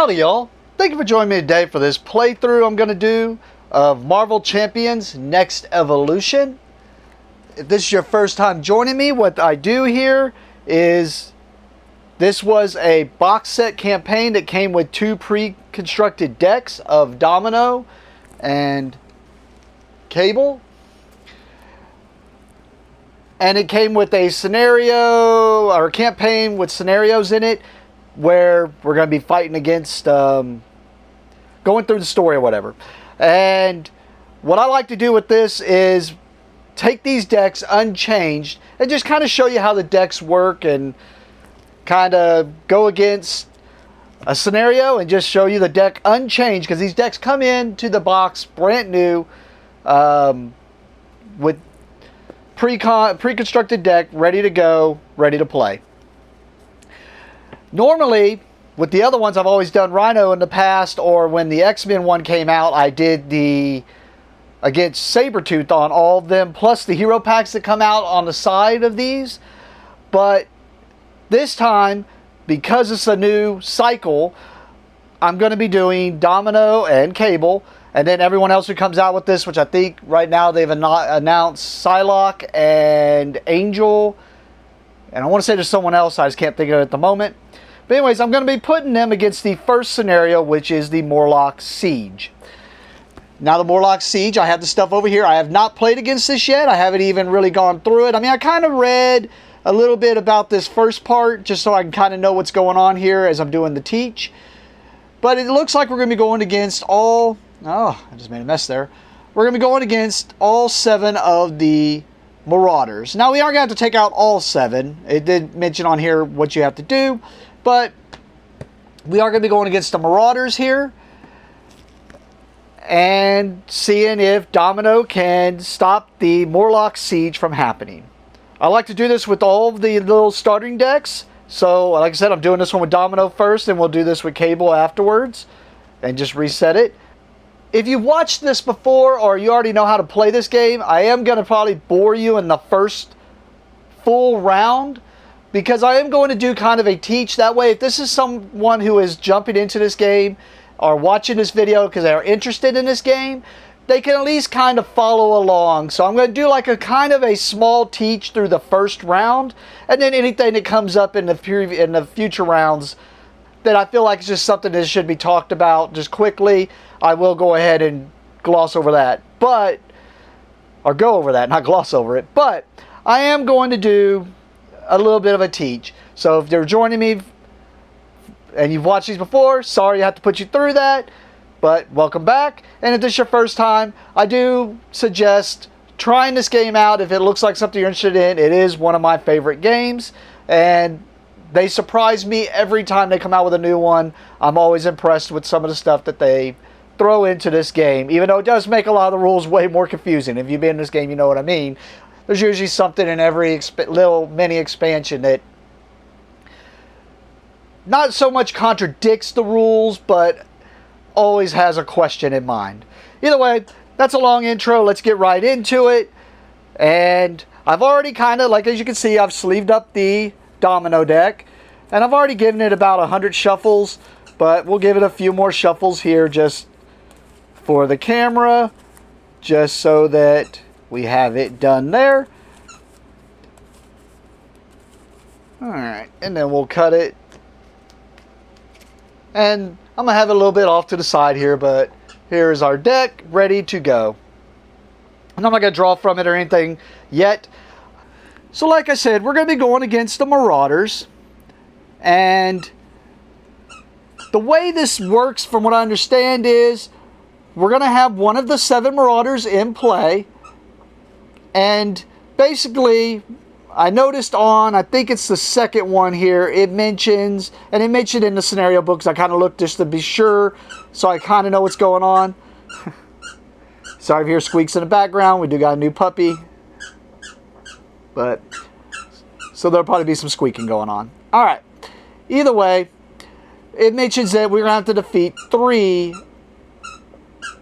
Howdy y'all, thank you for joining me today for this playthrough I'm going to do of Marvel Champions Next Evolution. If this is your first time joining me, what I do here is this was a box set campaign that came with two pre-constructed decks of Domino and Cable. And it came with a scenario or campaign with scenarios in it where we're going to be fighting against, going through the story or whatever. And what I like to do with this is take these decks unchanged and just kind of show you how the decks work and kind of go against a scenario and just show you the deck unchanged, because these decks come into the box brand new with pre-constructed deck ready to go, ready to play. Normally, with the other ones, I've always done Rhino in the past, or when the X-Men one came out, I did the against Sabretooth on all of them, plus the hero packs that come out on the side of these. But this time, because it's a new cycle, I'm going to be doing Domino and Cable, and then everyone else who comes out with this, which I think right now they've announced Psylocke and Angel, and I want to say there's someone else, I just can't think of it at the moment. But anyways, I'm going to be putting them against the first scenario, which is the Morlock Siege. Now the Morlock Siege, I have the stuff over here. I have not played against this yet. I haven't even really gone through it. I mean, I kind of read a little bit about this first part, just so I can kind of know what's going on here as I'm doing the teach. But it looks like we're going to be going against all... Oh, I just made a mess there. We're going to be going against all 7 of the Marauders. Now, we aren't going to have to take out all 7. It did mention on here what you have to do. But we are going to be going against the Marauders here and seeing if Domino can stop the Morlock Siege from happening. I like to do this with all of the little starting decks. So, like I said, I'm doing this one with Domino first, and we'll do this with Cable afterwards and just reset it. If you've watched this before or you already know how to play this game, I am going to probably bore you in the first full round, because I am going to do kind of a teach. That way, if this is someone who is jumping into this game or watching this video because they're interested in this game, they can at least kind of follow along. So I'm going to do like a kind of a small teach through the first round, and then anything that comes up in the future rounds that I feel like is just something that should be talked about just quickly, I will go ahead and gloss over that. Or go over that, not gloss over it. But I am going to do a little bit of a teach. So if you're joining me and you've watched these before, sorry I have to put you through that, but welcome back. And if this is your first time, I do suggest trying this game out if it looks like something you're interested in. It is one of my favorite games, and they surprise me every time they come out with a new one. I'm always impressed with some of the stuff that they throw into this game, even though it does make a lot of the rules way more confusing. If you've been in this game, you know what I mean. There's usually something in every little mini expansion that not so much contradicts the rules, but always has a question in mind. Either way, that's a long intro. Let's get right into it. And I've already kind of, like as you can see, I've sleeved up the Domino deck, and I've already given it about 100 shuffles, but we'll give it a few more shuffles here just for the camera, just so that we have it done there. Alright, and then we'll cut it. And I'm going to have it a little bit off to the side here, but here's our deck ready to go. And I'm not going to draw from it or anything yet. So like I said, we're going to be going against the Marauders. And the way this works, from what I understand, is we're going to have one of the 7 Marauders in play. And basically, I noticed on, I think it's the second one here, it mentions, and it mentioned in the scenario books, I kind of looked just to be sure, so I kind of know what's going on. Sorry if you hear squeaks in the background, we do got a new puppy. But, so there'll probably be some squeaking going on. Alright, either way, it mentions that we're going to have to defeat 3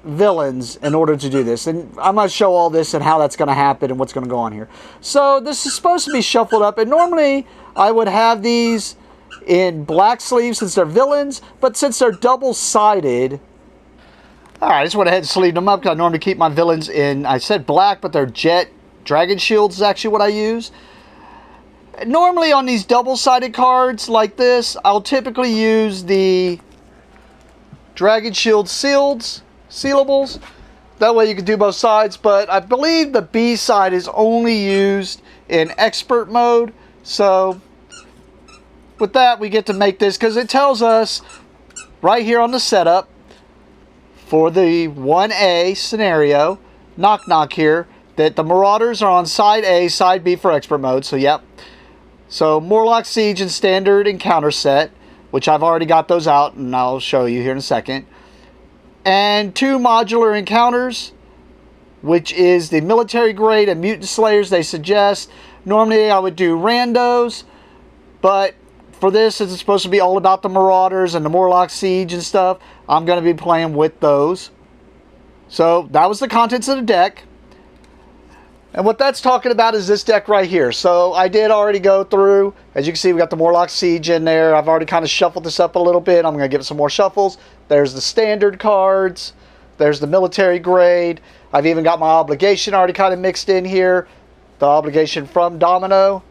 villains in order to do this, and I'm going to show all this and how that's going to happen and what's going to go on here. So this is supposed to be shuffled up, and normally I would have these in black sleeves since they're villains, but since they're double-sided, alright, I just went ahead and sleeved them up because I normally keep my villains in, I said black, but they're jet dragon shields is actually what I use. Normally on these double-sided cards like this, I'll typically use the dragon shield sealables. That way you can do both sides, but I believe the B side is only used in expert mode. So with that, we get to make this because it tells us right here on the setup for the 1A scenario, knock here, that the Marauders are on side A, side B for expert mode. So yep. So Morlock Siege and standard encounter set, which I've already got those out and I'll show you here in a second. And 2 modular encounters, which is the military grade and mutant slayers they suggest. Normally I would do randos, but for this, it's supposed to be all about the Marauders and the Morlock Siege and stuff, I'm going to be playing with those. So that was the contents of the deck. And what that's talking about is this deck right here. So I did already go through. As you can see, we got the Morlock Siege in there. I've already kind of shuffled this up a little bit. I'm going to give it some more shuffles. There's the standard cards. There's the military grade. I've even got my obligation already kind of mixed in here. The obligation from Domino.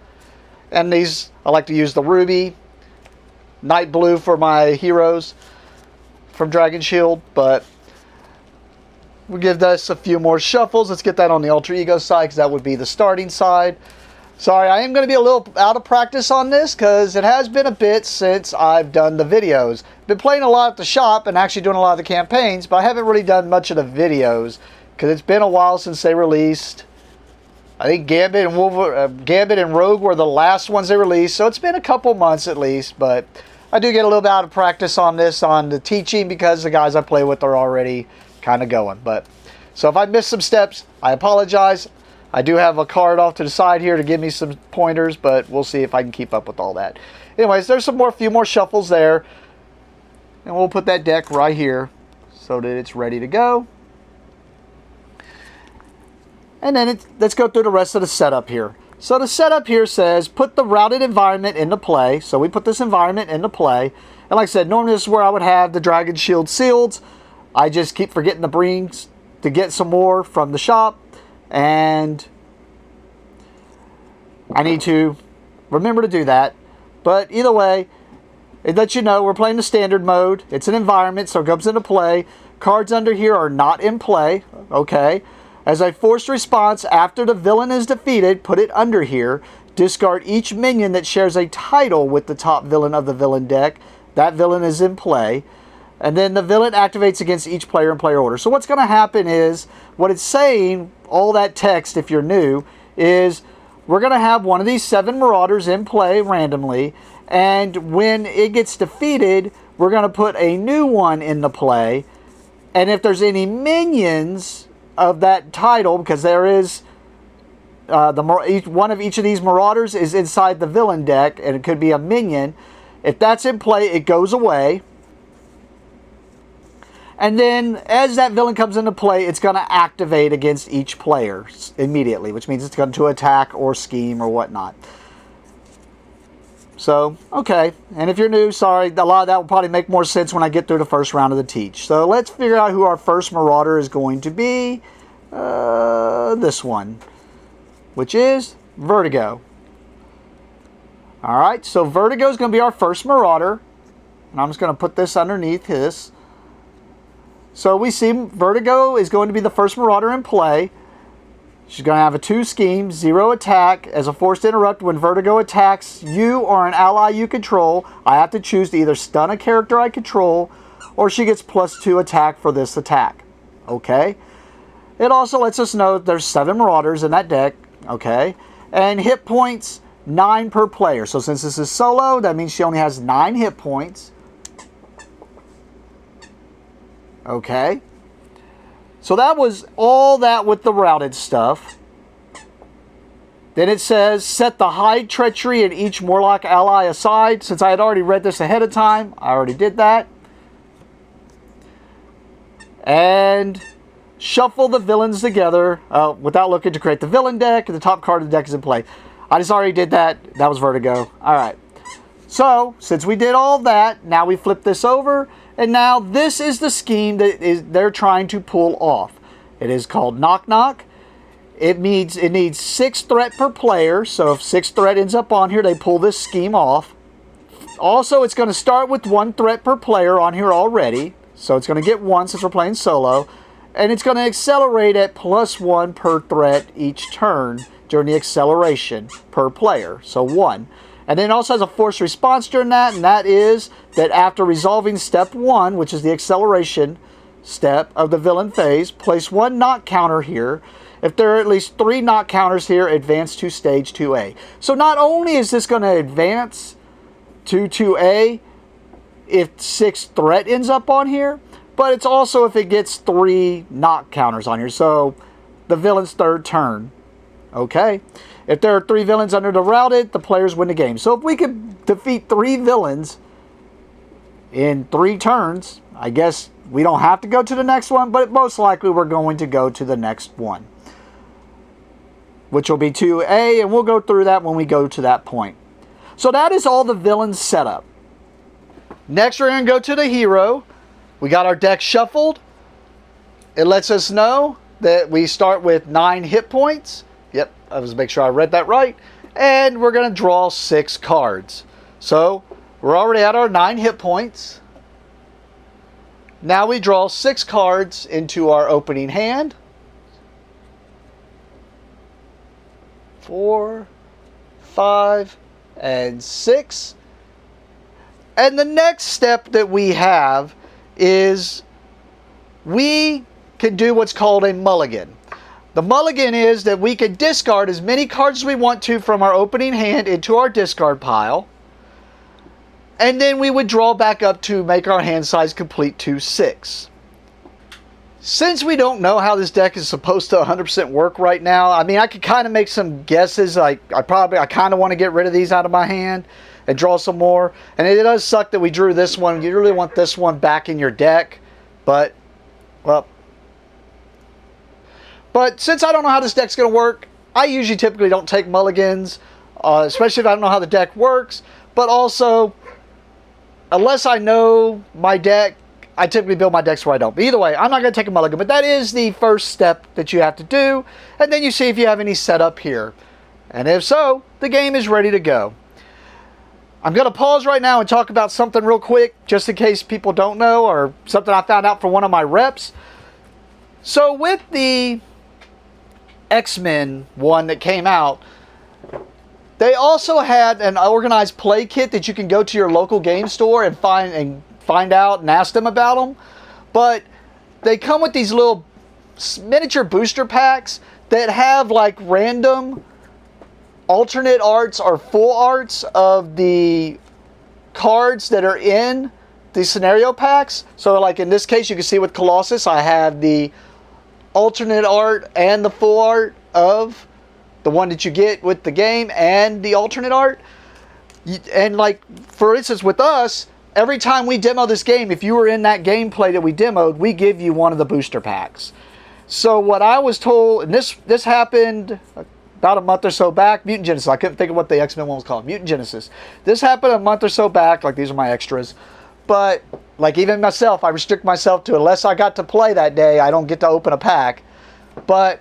And these, I like to use the ruby. Night blue for my heroes from Dragon Shield. But we'll give this a few more shuffles. Let's get that on the alter ego side because that would be the starting side. Sorry, I am going to be a little out of practice on this because it has been a bit since I've done the videos. Been playing a lot at the shop and actually doing a lot of the campaigns, but I haven't really done much of the videos because it's been a while since they released. I think Gambit and Rogue were the last ones they released, so it's been a couple months at least, but I do get a little bit out of practice on this, on the teaching, because the guys I play with are already kind of going. But so if I missed some steps, I apologize. I do have a card off to the side here to give me some pointers, but we'll see if I can keep up with all that. Anyways, there's a few more shuffles there, and we'll put that deck right here so that it's ready to go. And then let's go through the rest of the setup here. So the setup here says put the routed environment into play. So we put this environment into play. And like I said, normally this is where I would have the Dragon Shield sealed. I just keep forgetting to get some more from the shop. And I need to remember to do that. But either way, it lets you know we're playing the standard mode. It's an environment, so it comes into play. Cards under here are not in play. Okay. As a forced response, after the villain is defeated, put it under here. Discard each minion that shares a title with the top villain of the villain deck. That villain is in play. And then the villain activates against each player in player order. So what's going to happen is, what it's saying, all that text, if you're new, is we're going to have one of these 7 Marauders in play randomly. And when it gets defeated, we're going to put a new one into play. And if there's any minions of that title, because there is one of each of these Marauders is inside the villain deck, and it could be a minion. If that's in play, it goes away. And then as that villain comes into play, it's going to activate against each player immediately, which means it's going to attack or scheme or whatnot. So, okay. And if you're new, sorry, a lot of that will probably make more sense when I get through the first round of the teach. So let's figure out who our first Marauder is going to be. This one, which is Vertigo. Alright, so Vertigo is going to be our first Marauder. And I'm just going to put this underneath his. So we see Vertigo is going to be the first Marauder in play. She's going to have a 2 scheme, 0 attack. As a forced interrupt, when Vertigo attacks you or an ally you control, I have to choose to either stun a character I control, or she gets +2 attack for this attack. Okay? It also lets us know that there's 7 Marauders in that deck. Okay? And hit points, 9 per player. So since this is solo, that means she only has 9 hit points. Okay? So that was all that with the routed stuff. Then it says, set the hide treachery in each Morlock ally aside. Since I had already read this ahead of time, I already did that. And shuffle the villains together without looking to create the villain deck. And the top card of the deck is in play. I just already did that. That was Vertigo. Alright. So, since we did all that, now we flip this over, and now this is the scheme that they're trying to pull off. It is called Knock Knock. It needs 6 threat per player, so if 6 threat ends up on here, they pull this scheme off. Also, it's going to start with 1 threat per player on here already, so it's going to get 1 since we're playing solo, and it's going to accelerate at +1 per threat each turn during the acceleration per player, so 1. And then it also has a forced response during that, and that is that after resolving step 1, which is the acceleration step of the villain phase, place 1 knock counter here. If there are at least 3 knock counters here, advance to stage 2A. So not only is this going to advance to 2A if 6 threat ends up on here, but it's also if it gets 3 knock counters on here. So the villain's 3rd turn. Okay. If there are 3 villains under the routed, the players win the game. So if we could defeat 3 villains in 3 turns, I guess we don't have to go to the next one, but most likely we're going to go to the next one, which will be 2A, and we'll go through that when we go to that point. So that is all the villains set up. Next, we're going to go to the hero. We got our deck shuffled. It lets us know that we start with 9 hit points. Yep, I was make sure I read that right. And we're going to draw 6 cards. So we're already at our 9 hit points. Now we draw 6 cards into our opening hand. 4, 5, and 6. And the next step that we have is we can do what's called a mulligan. The mulligan is that we can discard as many cards as we want to from our opening hand into our discard pile. And then we would draw back up to make our hand size complete to 6. Since we don't know how this deck is supposed to 100% work right now, I mean, I could kind of make some guesses. I kind of want to get rid of these out of my hand and draw some more. And it does suck that we drew this one. You really want this one back in your deck. But, well. But since I don't know how this deck's going to work, I usually typically don't take mulligans, especially if I don't know how the deck works. But also, unless I know my deck, I typically build my decks where I don't. But either way, I'm not going to take a mulligan. But that is the first step that you have to do. And then you see if you have any set up here. And if so, the game is ready to go. I'm going to pause right now and talk about something real quick, just in case people don't know, or something I found out from one of my reps. So with the X-Men one that came out, they also had an organized play kit that you can go to your local game store and find out and ask them about them. But they come with these little miniature booster packs that have like random alternate arts or full arts of the cards that are in the scenario packs. So like in this case, you can see with Colossus, I have the alternate art and the full art of the one that you get with the game and the alternate art. And like, for instance, with us, every time we demo this game, if you were in that gameplay that we demoed, we give you one of the booster packs. So what I was told, and this happened about a month or so back, Mutant Genesis. I couldn't think of what the X-Men one was called. Mutant Genesis. This happened a month or so back. Like, these are my extras. But, like, even myself, I restrict myself to, unless I got to play that day, I don't get to open a pack. But,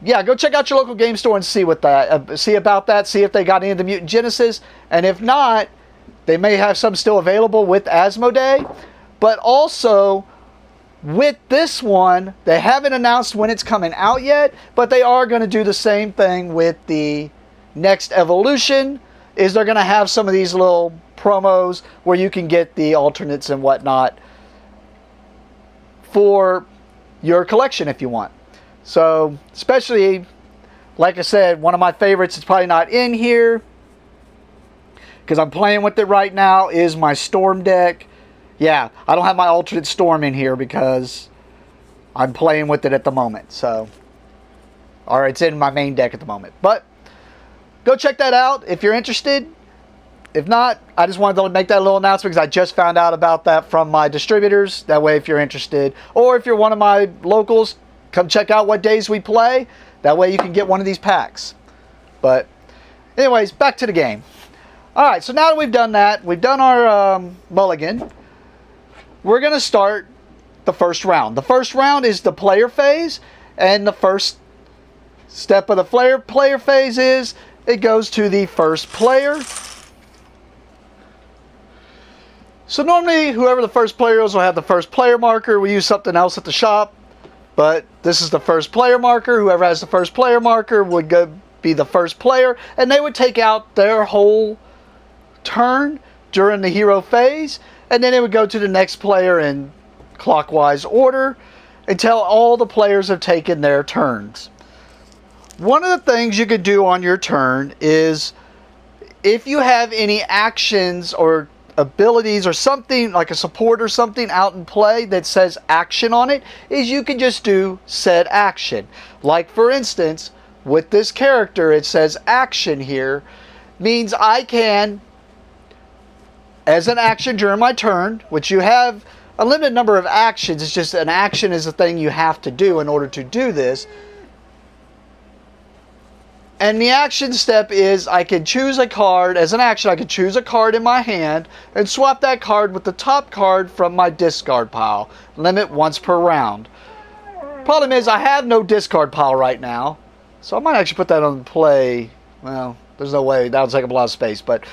yeah, go check out your local game store and see what that, see about that. See if they got any of the Mutant Genesis. And if not, they may have some still available with Asmodee. But also, with this one, they haven't announced when it's coming out yet, but they are going to do the same thing with the next evolution. Is they're going to have some of these little promos where you can get the alternates and whatnot for your collection if you want. So, especially, like I said, one of my favorites is probably not in here because I'm playing with it right now is my Storm deck. Yeah, I don't have my alternate Storm in here because I'm playing with it at the moment. So, or it's in my main deck at the moment. But go check that out if you're interested. If not, I just wanted to make that little announcement because I just found out about that from my distributors. That way, if you're interested, or if you're one of my locals, come check out what days we play. That way you can get one of these packs. But anyways, back to the game. Alright, so now that we've done that, we've done our mulligan, we're going to start the first round. The first round is the player phase, and the first step of the player phase is it goes to the first player. So normally whoever the first player is will have the first player marker. We use something else at the shop, but this is the first player marker. Whoever has the first player marker would be the first player, and they would take out their whole turn during the hero phase, and then it would go to the next player in clockwise order until all the players have taken their turns. One of the things you could do on your turn is, if you have any actions or abilities or something like a support or something out in play that says action on it, is you can just do said action. Like for instance, with this character, it says action here, means I can, as an action during my turn, which you have a limited number of actions, it's just an action is a thing you have to do in order to do this. And the action step is I can choose a card. As an action, I can choose a card in my hand and swap that card with the top card from my discard pile. Limit once per round. Problem is I have no discard pile right now, so I might actually put that on play. Well, there's no way. That would take up a lot of space, but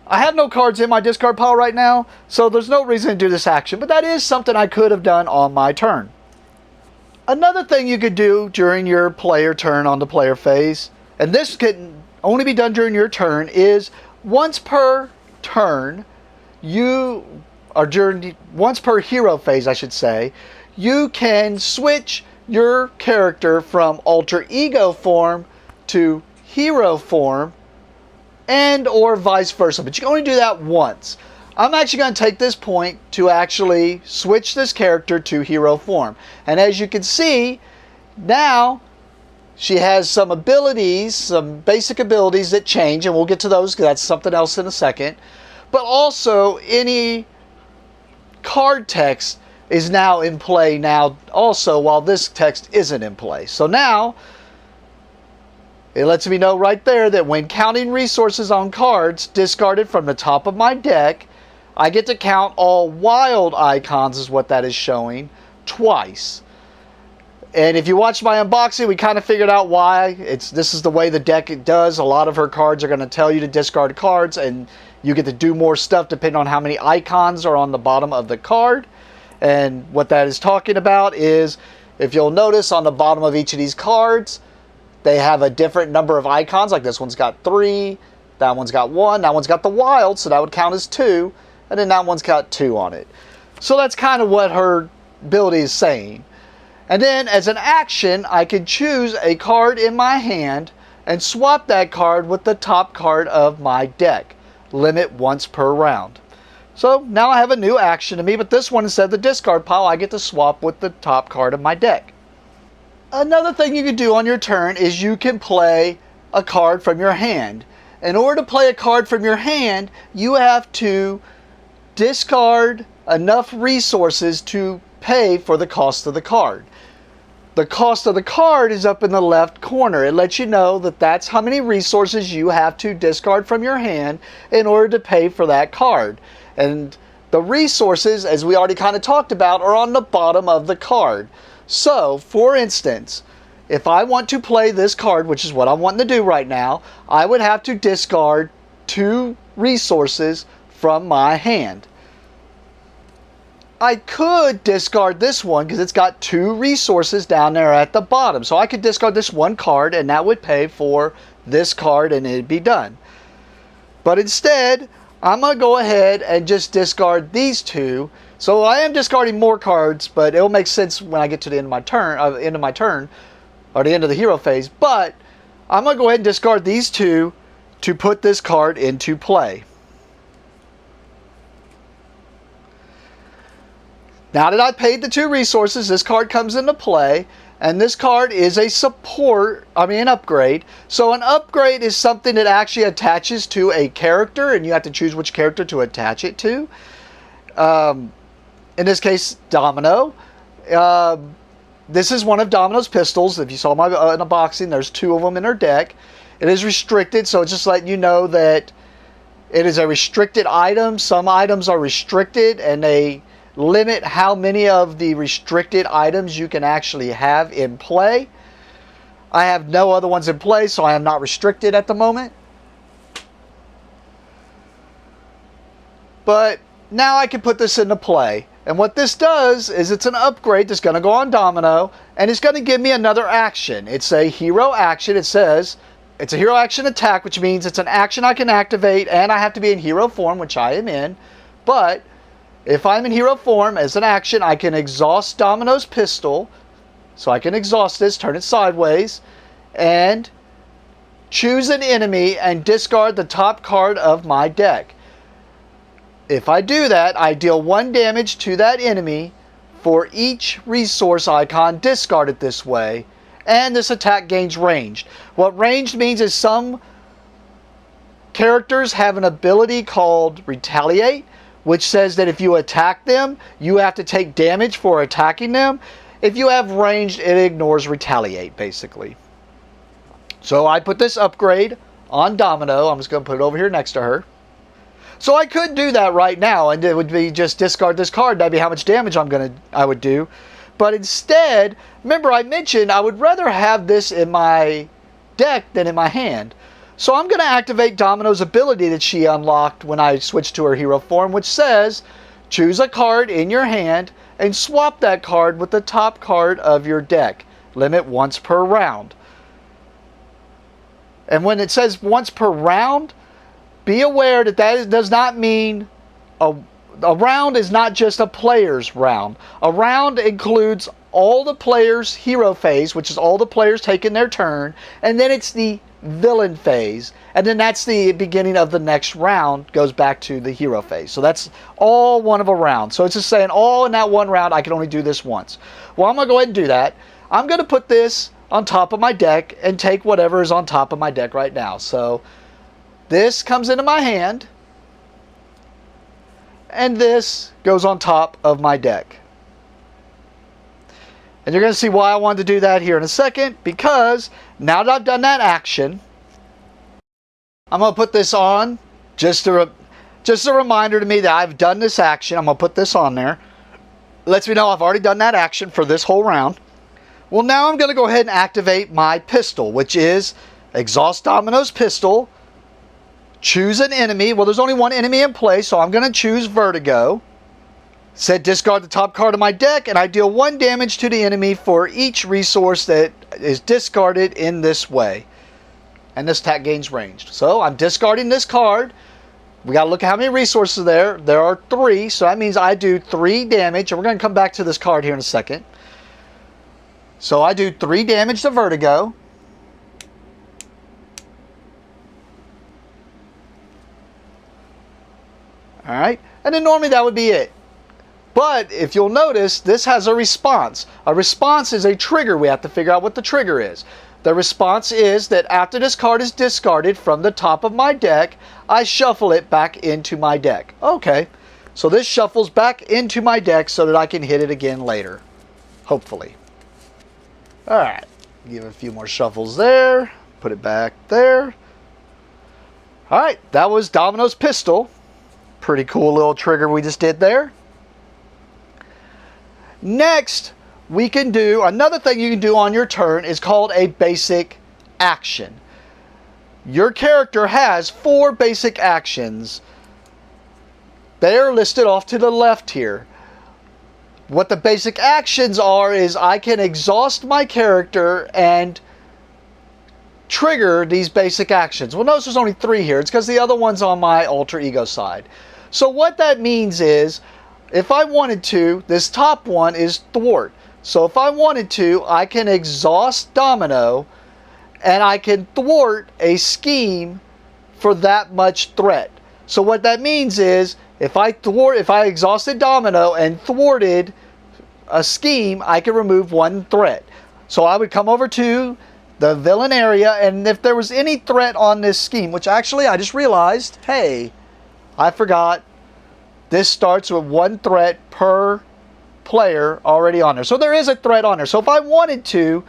I have no cards in my discard pile right now, so there's no reason to do this action, but that is something I could have done on my turn. Another thing you could do during your player turn on the player phase, and this can only be done during your turn, is once per turn, once per hero phase, I should say, you can switch your character from alter ego form to hero form, and or vice versa, but you can only do that once. I'm actually going to take this point to actually switch this character to hero form, and as you can see, now she has some abilities, some basic abilities that change, and we'll get to those because that's something else in a second. But also, any card text is now in play now also, while this text isn't in play. So now, it lets me know right there that when counting resources on cards discarded from the top of my deck, I get to count all wild icons, is what that is showing, twice. And if you watch my unboxing, we kind of figured out why. This is the way the deck does. A lot of her cards are going to tell you to discard cards, and you get to do more stuff depending on how many icons are on the bottom of the card. And what that is talking about is, if you'll notice on the bottom of each of these cards, they have a different number of icons. Like this one's got 3, that one's got 1, that one's got the wild, so that would count as 2, and then that one's got 2 on it. So that's kind of what her ability is saying. And then as an action, I could choose a card in my hand and swap that card with the top card of my deck. Limit once per round. So now I have a new action to me, but this one, instead of the discard pile, I get to swap with the top card of my deck. Another thing you can do on your turn is you can play a card from your hand. In order to play a card from your hand, you have to discard enough resources to pay for the cost of the card. The cost of the card is up in the left corner. It lets you know that that's how many resources you have to discard from your hand in order to pay for that card. And the resources, as we already kind of talked about, are on the bottom of the card. So, for instance, if I want to play this card, which is what I'm wanting to do right now, I would have to discard 2 resources from my hand. I could discard this one because it's got 2 resources down there at the bottom. So I could discard this one card and that would pay for this card and it'd be done. But instead, I'm going to go ahead and just discard these 2. So I am discarding more cards, but it'll make sense when I get to the end of my turn, or the end of the hero phase. But I'm going to go ahead and discard these 2 to put this card into play. Now that I've paid the 2 resources, this card comes into play, and this card is an upgrade. So an upgrade is something that actually attaches to a character, and you have to choose which character to attach it to. In this case, Domino. This is one of Domino's pistols. If you saw my unboxing, there's 2 of them in her deck. It is restricted, so it's just letting you know that It is a restricted item. Some items are restricted and they limit how many of the restricted items you can actually have in play. I have no other ones in play, so I am not restricted at the moment. But now I can put this into play. And what this does is it's an upgrade that's going to go on Domino, and it's going to give me another action. It's a hero action. It says it's a hero action attack, which means it's an action I can activate, and I have to be in hero form, which I am in. But if I'm in hero form as an action, I can exhaust Domino's pistol. So I can exhaust this, turn it sideways, and choose an enemy and discard the top card of my deck. If I do that, I deal 1 damage to that enemy for each resource icon discarded this way, and this attack gains ranged. What ranged means is some characters have an ability called Retaliate, which says that if you attack them, you have to take damage for attacking them. If you have ranged, it ignores Retaliate, basically. So I put this upgrade on Domino. I'm just going to put it over here next to her. So I could do that right now, and it would be just discard this card. That'd be how much damage I would do. But instead, remember I mentioned I would rather have this in my deck than in my hand. So I'm going to activate Domino's ability that she unlocked when I switched to her hero form, which says choose a card in your hand and swap that card with the top card of your deck. Limit once per round. And when it says once per round, be aware that does not mean a round is not just a player's round. A round includes all the players' hero phase, which is all the players taking their turn, and then it's the villain phase, and then that's the beginning of the next round, goes back to the hero phase. So that's all one of a round. So it's just saying all in that one round I can only do this once. Well, I'm going to go ahead and do that. I'm going to put this on top of my deck and take whatever is on top of my deck right now. So this comes into my hand, and this goes on top of my deck. And you're going to see why I wanted to do that here in a second, because now that I've done that action, I'm going to put this on, just a reminder to me that I've done this action. I'm going to put this on there. Lets me know I've already done that action for this whole round. Well, now I'm going to go ahead and activate my pistol, which is exhaust Domino's pistol, choose an enemy. Well, there's only one enemy in play, so I'm going to choose Vertigo. Said discard the top card of my deck, and I deal 1 damage to the enemy for each resource that is discarded in this way. And this attack gains ranged. So I'm discarding this card. We got to look at how many resources there. There are 3, so that means I do 3 damage. And we're going to come back to this card here in a second. So I do 3 damage to Vertigo. Alright, and then normally that would be it. But if you'll notice, this has a response. A response is a trigger. We have to figure out what the trigger is. The response is that after this card is discarded from the top of my deck, I shuffle it back into my deck. Okay, so this shuffles back into my deck so that I can hit it again later. Hopefully. Alright, give it a few more shuffles there. Put it back there. Alright, that was Domino's pistol. Pretty cool little trigger we just did there. Next, we can do, another thing you can do on your turn is called a basic action. Your character has 4 basic actions. They're listed off to the left here. What the basic actions are is I can exhaust my character and trigger these basic actions. Well, notice there's only 3 here. It's because the other one's on my alter ego side. So what that means is, if I wanted to, this top one is thwart. So if I wanted to, I can exhaust Domino and I can thwart a scheme for that much threat. So what that means is, if I exhausted Domino and thwarted a scheme, I can remove 1 threat. So I would come over to the villain area, and if there was any threat on this scheme, which actually I just realized, hey, I forgot. This starts with 1 threat per player already on there. So there is a threat on there. So if I wanted to,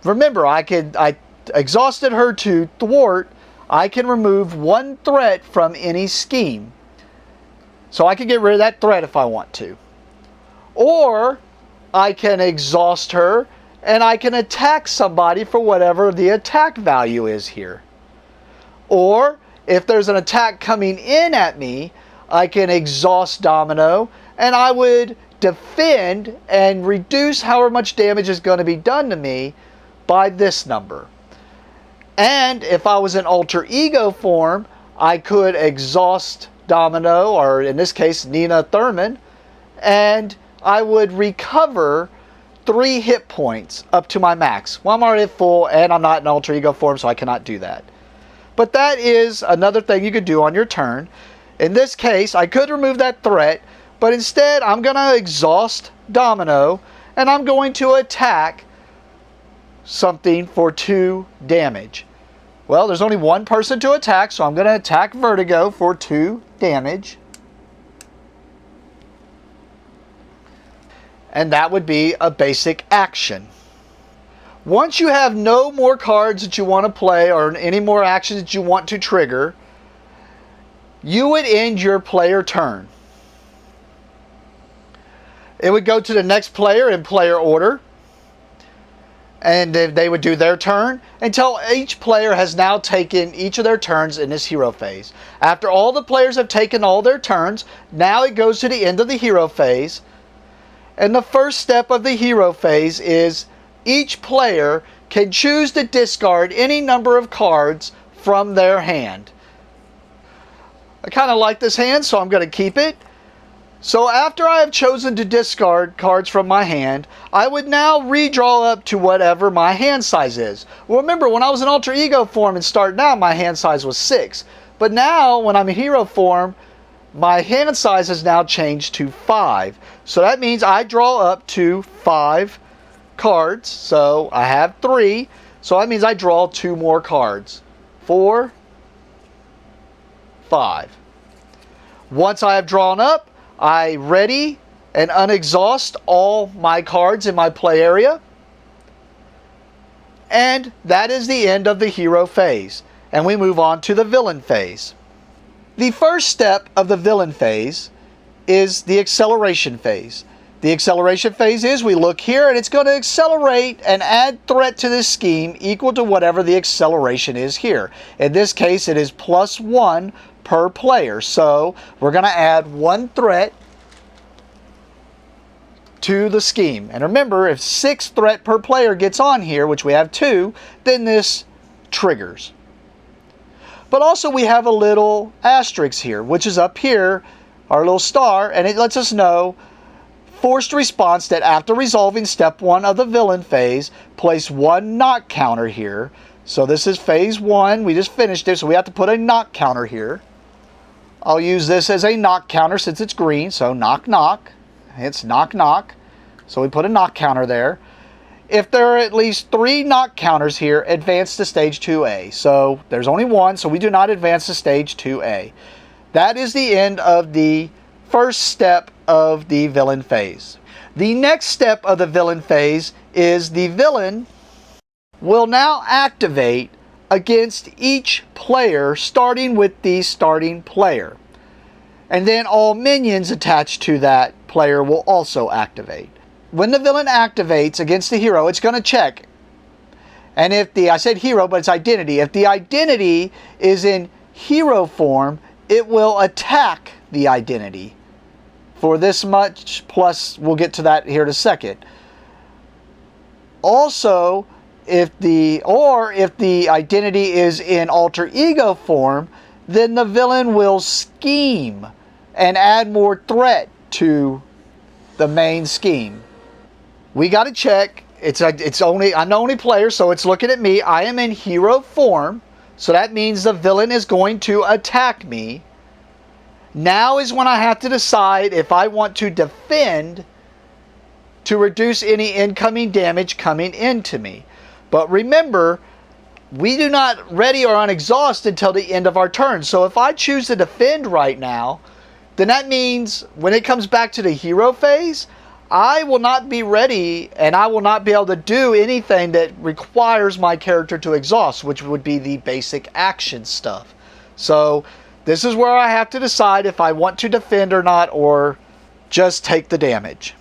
remember, I exhausted her to thwart. I can remove one threat from any scheme. So I can get rid of that threat if I want to. Or I can exhaust her and I can attack somebody for whatever the attack value is here. Or if there's an attack coming in at me, I can exhaust Domino and I would defend and reduce however much damage is going to be done to me by this number. And if I was in alter ego form, I could exhaust Domino, or in this case Nina Thurman, and I would recover 3 hit points up to my max. Well, I'm already at full and I'm not in alter ego form, so I cannot do that. But that is another thing you could do on your turn. In this case, I could remove that threat, but instead I'm going to exhaust Domino and I'm going to attack something for 2 damage. Well, there's only one person to attack, so I'm going to attack Vertigo for 2 damage. And that would be a basic action. Once you have no more cards that you want to play or any more actions that you want to trigger, you would end your player turn. It would go to the next player in player order, and they would do their turn until each player has now taken each of their turns in this hero phase. After all the players have taken all their turns, now it goes to the end of the hero phase. And the first step of the hero phase is each player can choose to discard any number of cards from their hand. I kind of like this hand, so I'm going to keep it. So after I have chosen to discard cards from my hand, I would now redraw up to whatever my hand size is. Well, remember, when I was in alter ego form and starting out, my hand size was 6. But now, when I'm in hero form, my hand size has now changed to 5. So that means I draw up to 5 cards. So I have 3. So that means I draw 2 more cards. 4, 5. Once I have drawn up, I ready and unexhaust all my cards in my play area. And that is the end of the hero phase. And we move on to the villain phase. The first step of the villain phase is the acceleration phase. The acceleration phase is we look here and it's going to accelerate and add threat to this scheme equal to whatever the acceleration is here. In this case, it is +1 per player. So we're going to add 1 threat to the scheme. And remember, if 6 threat per player gets on here, which we have 2, then this triggers. But also we have a little asterisk here, which is up here, our little star, and it lets us know forced response that after resolving step 1 of the villain phase, place 1 knock counter here. So this is phase 1. We just finished it, so we have to put a knock counter here. I'll use this as a knock counter since it's green, so knock knock. It's knock knock. So we put a knock counter there. If there are at least 3 knock counters here, advance to stage 2A. So there's only 1, so we do not advance to stage 2A. That is the end of the first step of the villain phase. The next step of the villain phase is the villain will now activate against each player, starting with the starting player. And then all minions attached to that player will also activate. When the villain activates against the hero, it's going to check. And if the, I said hero, but it's identity. If the identity is in hero form, it will attack the identity for this much, plus we'll get to that here in a second. Also, if the identity is in alter ego form, then the villain will scheme and add more threat to the main scheme. We got to check. I'm the only player, so it's looking at me. I am in hero form, so that means the villain is going to attack me. Now is when I have to decide if I want to defend to reduce any incoming damage coming into me. But remember, we do not ready or unexhaust until the end of our turn. So if I choose to defend right now, then that means when it comes back to the hero phase, I will not be ready and I will not be able to do anything that requires my character to exhaust, which would be the basic action stuff. So this is where I have to decide if I want to defend or not, or just take the damage.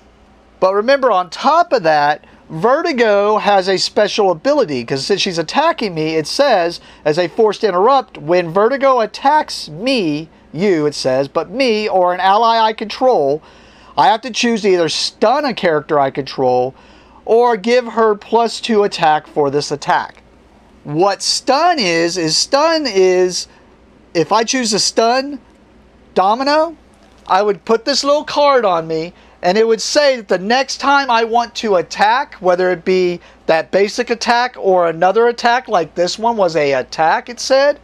But remember, on top of that, Vertigo has a special ability, because since she's attacking me, it says, as a forced interrupt, when Vertigo attacks me, you, it says, but me or an ally I control, I have to choose to either stun a character I control or give her +2 attack for this attack. What stun is if I choose to stun Domino, I would put this little card on me, and it would say that the next time I want to attack, whether it be that basic attack or another attack, like this one was a attack, it said,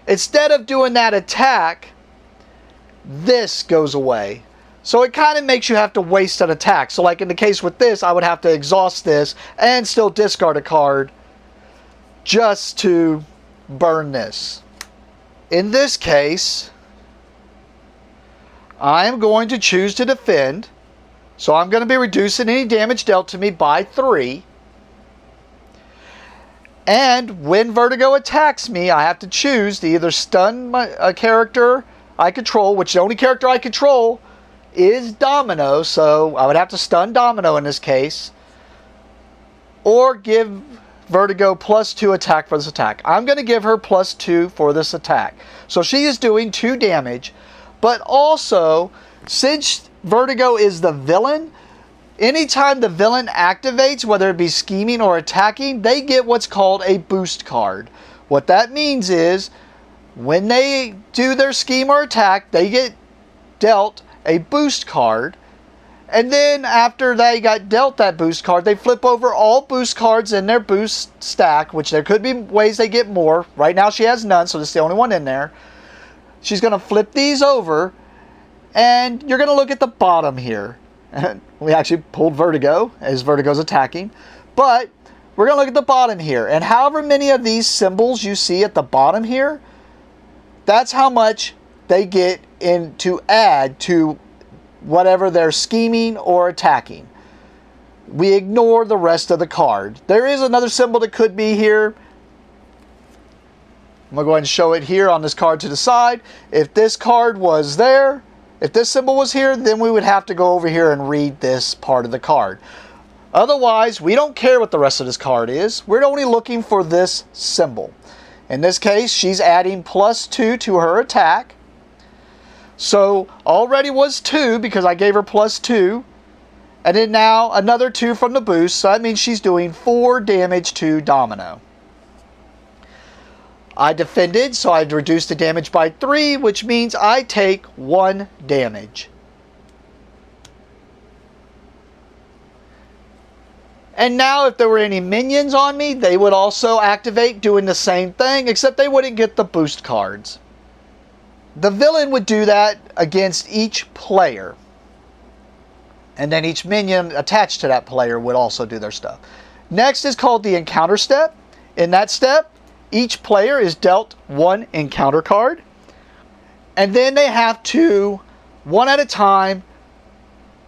instead of doing that attack, this goes away. So it kind of makes you have to waste an attack. So like in the case with this, I would have to exhaust this and still discard a card just to burn this. In this case, I am going to choose to defend. So I'm going to be reducing any damage dealt to me by 3. And when Vertigo attacks me, I have to choose to either stun a character I control, which the only character I control is Domino, so I would have to stun Domino in this case, or give Vertigo +2 attack for this attack. I'm going to give her +2 for this attack. So she is doing 2 damage, but also, since Vertigo is the villain, anytime the villain activates, whether it be scheming or attacking, they get what's called a boost card. What that means is, when they do their scheme or attack, they get dealt a boost card, and then after they got dealt that boost card, they flip over all boost cards in their boost stack, which there could be ways they get more. Right now she has none, so this is the only one in there. She's going to flip these over, and you're going to look at the bottom here. We actually pulled Vertigo, as Vertigo's attacking, but we're going to look at the bottom here, and however many of these symbols you see at the bottom here, that's how much they get in to add to whatever they're scheming or attacking. We ignore the rest of the card. There is another symbol that could be here. I'm going to go ahead and show it here on this card to the side. If this card was there, if this symbol was here, then we would have to go over here and read this part of the card. Otherwise, we don't care what the rest of this card is. We're only looking for this symbol. In this case, she's adding +2 to her attack. So already was 2 because I gave her +2. And then now another 2 from the boost. So that means she's doing 4 damage to Domino. I defended, so I reduced the damage by 3, which means I take 1 damage. And now if there were any minions on me, they would also activate doing the same thing, except they wouldn't get the boost cards. The villain would do that against each player. And then each minion attached to that player would also do their stuff. Next is called the encounter step. In that step, each player is dealt 1 encounter card. And then they have to, one at a time,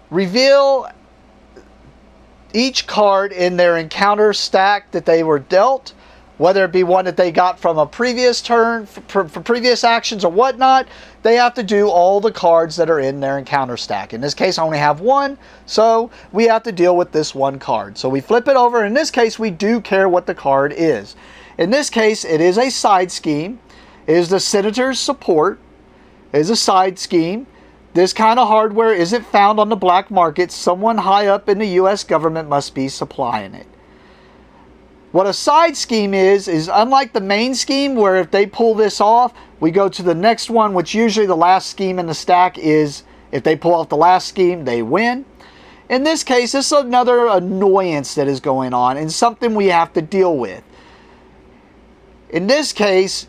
reveal each card in their encounter stack that they were dealt, whether it be one that they got from a previous turn, for previous actions or whatnot. They have to do all the cards that are in their encounter stack. In this case, I only have 1, so we have to deal with this 1 card. So we flip it over. In this case, we do care what the card is. In this case, it is a side scheme. It is the Senator's support. It is a side scheme. This kind of hardware isn't found on the black market. Someone high up in the U.S. government must be supplying it. What a side scheme is unlike the main scheme, where if they pull this off, we go to the next one, which usually the last scheme in the stack is, if they pull off the last scheme, they win. In this case, this is another annoyance that is going on and something we have to deal with. In this case,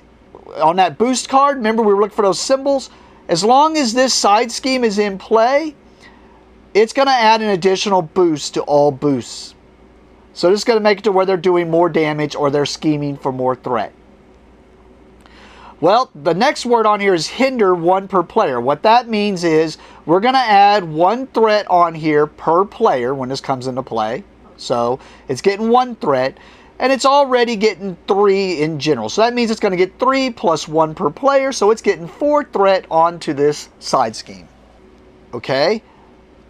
on that boost card, remember we were looking for those symbols. As long as this side scheme is in play, it's going to add an additional boost to all boosts. So this is going to make it to where they're doing more damage or they're scheming for more threat. Well, the next word on here is hinder, 1 per player. What that means is we're going to add 1 threat on here per player when this comes into play. So it's getting 1 threat, and it's already getting 3 in general. So that means it's going to get 3 plus 1 per player, so it's getting 4 threat onto this side scheme. Okay?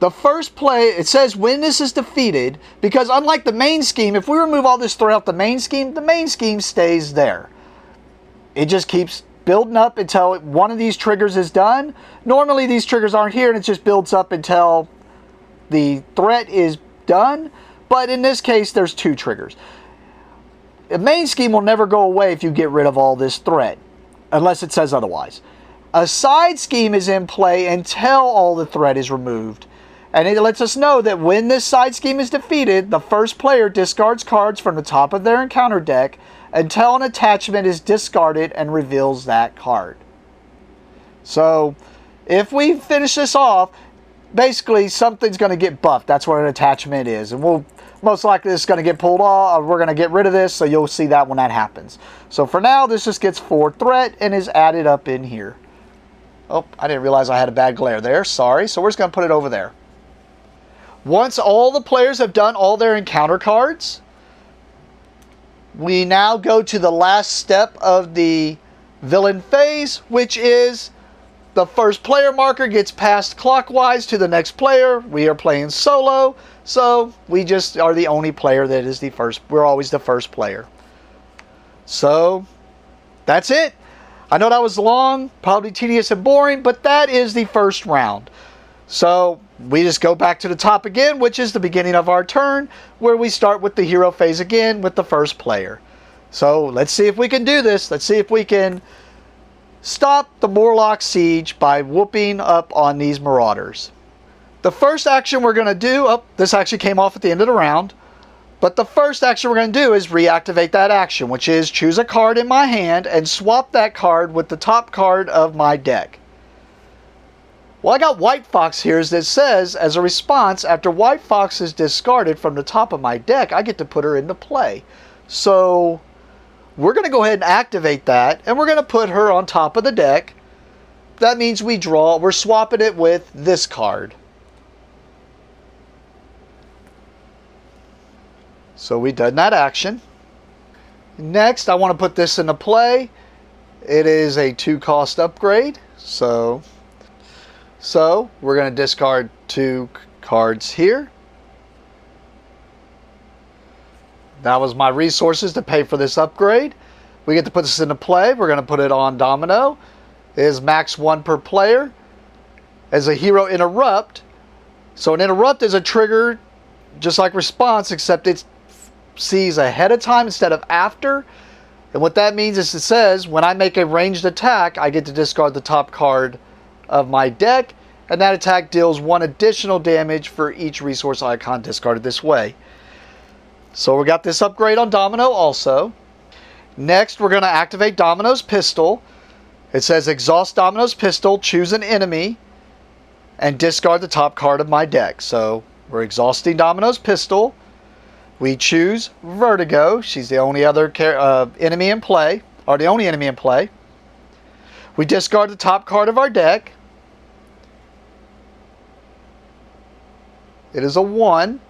The first play, it says when this is defeated, because unlike the main scheme, if we remove all this throughout the main scheme stays there. It just keeps building up until one of these triggers is done. Normally these triggers aren't here, and it just builds up until the threat is done. But in this case, there's 2 triggers. The main scheme will never go away if you get rid of all this threat, unless it says otherwise. A side scheme is in play until all the threat is removed. And it lets us know that when this side scheme is defeated, the first player discards cards from the top of their encounter deck until an attachment is discarded and reveals that card. So, if we finish this off, basically something's going to get buffed. That's what an attachment is. And we'll most likely this is going to get pulled off. We're going to get rid of this, so you'll see that when that happens. So for now, this just gets 4 threat and is added up in here. Oh, I didn't realize I had a bad glare there. Sorry. So we're just going to put it over there. Once all the players have done all their encounter cards, we now go to the last step of the villain phase, which is the first player marker gets passed clockwise to the next player. We are playing solo, so we just are the only player that is the first. We're always the first player. So that's it. I know that was long, probably tedious and boring, but that is the first round. So we just go back to the top again, which is the beginning of our turn, where we start with the hero phase again with the first player. So let's see if we can do this. Let's see if we can stop the Morlock siege by whooping up on these Marauders. The first action we're going to do, this actually came off at the end of the round, but the first action we're going to do is reactivate that action, which is choose a card in my hand and swap that card with the top card of my deck. Well, I got White Fox here that says, as a response, after White Fox is discarded from the top of my deck, I get to put her into play. So we're going to go ahead and activate that, and we're going to put her on top of the deck. That means we draw, we're swapping it with this card. So we've done that action. Next, I want to put this into play. It is a 2-cost upgrade, so we're going to discard 2 cards here. That was my resources to pay for this upgrade. We get to put this into play. We're going to put it on Domino. It is max 1 per player. As a hero interrupt. So an interrupt is a trigger just like response, except it sees ahead of time instead of after. And what that means is it says when I make a ranged attack, I get to discard the top card of my deck, and that attack deals 1 additional damage for each resource icon discarded this way. So we got this upgrade on Domino also. Next, we're going to activate Domino's Pistol. It says exhaust Domino's Pistol, choose an enemy, and discard the top card of my deck. So we're exhausting Domino's Pistol. We choose Vertigo. She's the only other enemy in play, or the only enemy in play. We discard the top card of our deck. It is a 1.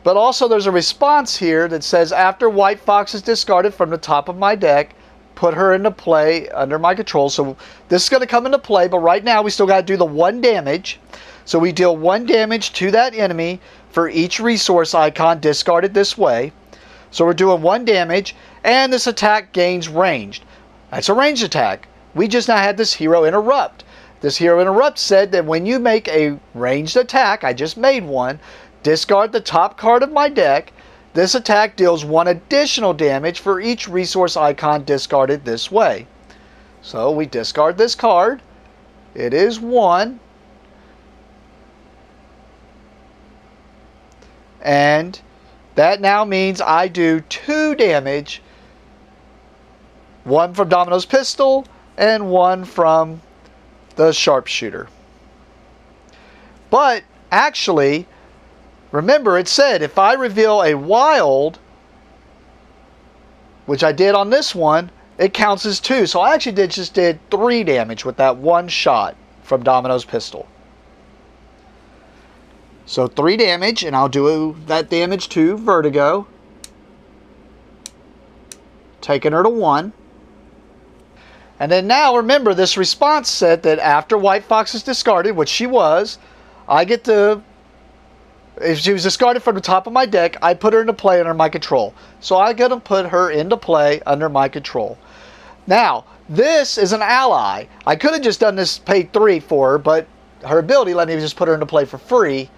But also there's a response here that says after White Fox is discarded from the top of my deck, put her into play under my control. So this is going to come into play, but right now we still got to do the 1 damage. So we deal 1 damage to that enemy for each resource icon discarded this way. So we're doing 1 damage, and this attack gains ranged. That's a ranged attack. We just now had this hero interrupt. This hero interrupt said that when you make a ranged attack, I just made one, discard the top card of my deck. This attack deals 1 additional damage for each resource icon discarded this way. So we discard this card. It is 1. And that now means I do 2 damage. 1 from Domino's Pistol and 1 from the Sharpshooter. But actually, remember it said if I reveal a wild, which I did on this one, it counts as 2. So I actually just did 3 damage with that one shot from Domino's pistol. So 3 damage, and I'll do that damage to Vertigo. Taking her to 1. And then now, remember, this response said that after White Fox is discarded, which she was, I get to... If she was discarded from the top of my deck, I put her into play under my control. So I get to put her into play under my control. Now, this is an ally. I could have just done this, paid 3 for her, but her ability let me just put her into play for free.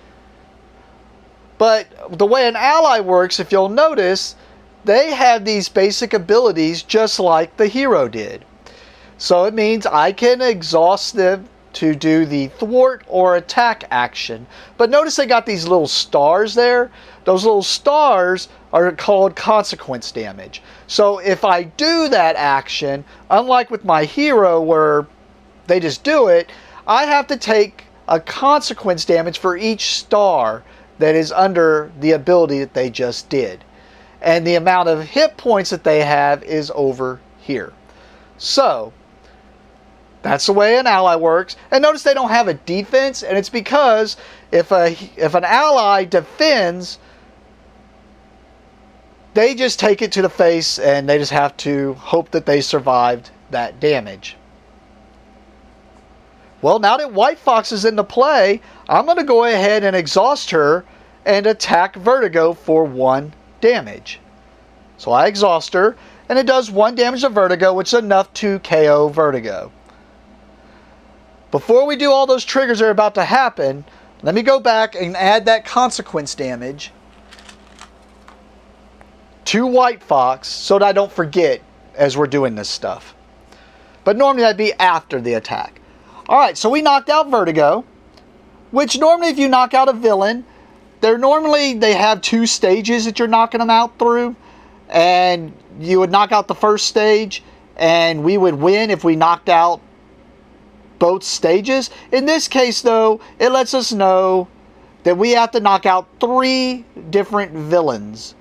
But the way an ally works, if you'll notice, they have these basic abilities just like the hero did. So it means I can exhaust them to do the thwart or attack action. But notice they got these little stars there. Those little stars are called consequence damage. So if I do that action, unlike with my hero where they just do it, I have to take a consequence damage for each star that is under the ability that they just did. And the amount of hit points that they have is over here. So that's the way an ally works. And notice they don't have a defense, and it's because if an ally defends, they just take it to the face and they just have to hope that they survived that damage. Well, now that White Fox is into play, I'm going to go ahead and exhaust her and attack Vertigo for 1 damage. So I exhaust her, and it does 1 damage to Vertigo, which is enough to KO Vertigo. Before we do all those triggers that are about to happen, let me go back and add that consequence damage to White Fox so that I don't forget as we're doing this stuff. But normally that'd be after the attack. Alright, so we knocked out Vertigo, which normally if you knock out a villain, they have 2 stages that you're knocking them out through. And you would knock out the first stage, and we would win if we knocked out both stages. In this case, though, it lets us know that we have to knock out 3 different villains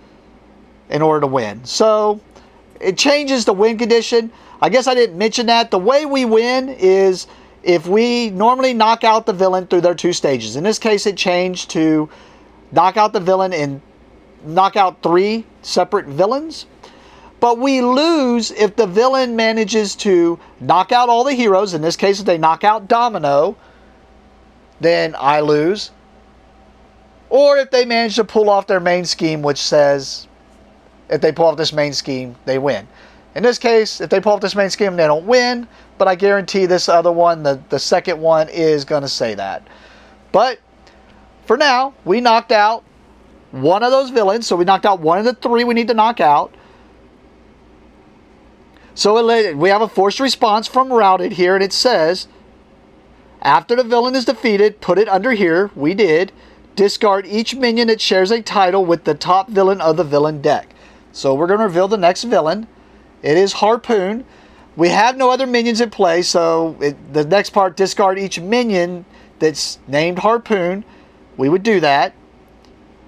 in order to win. So it changes the win condition. I guess I didn't mention that. The way we win is if we normally knock out the villain through their 2 stages. In this case, it changed to knock out the villain and knock out 3 separate villains. But we lose if the villain manages to knock out all the heroes. In this case, if they knock out Domino, then I lose. Or if they manage to pull off their main scheme, which says if they pull off this main scheme, they win. In this case, if they pull off this main scheme, they don't win. But I guarantee this other one, the second one, is going to say that. But for now, we knocked out one of those villains. So we knocked out one of the 3 we need to knock out. So we have a forced response from Routed here, and it says, after the villain is defeated, put it under here. We did. Discard each minion that shares a title with the top villain of the villain deck. So we're going to reveal the next villain. It is Harpoon. We have no other minions in play, so the next part, discard each minion that's named Harpoon. We would do that.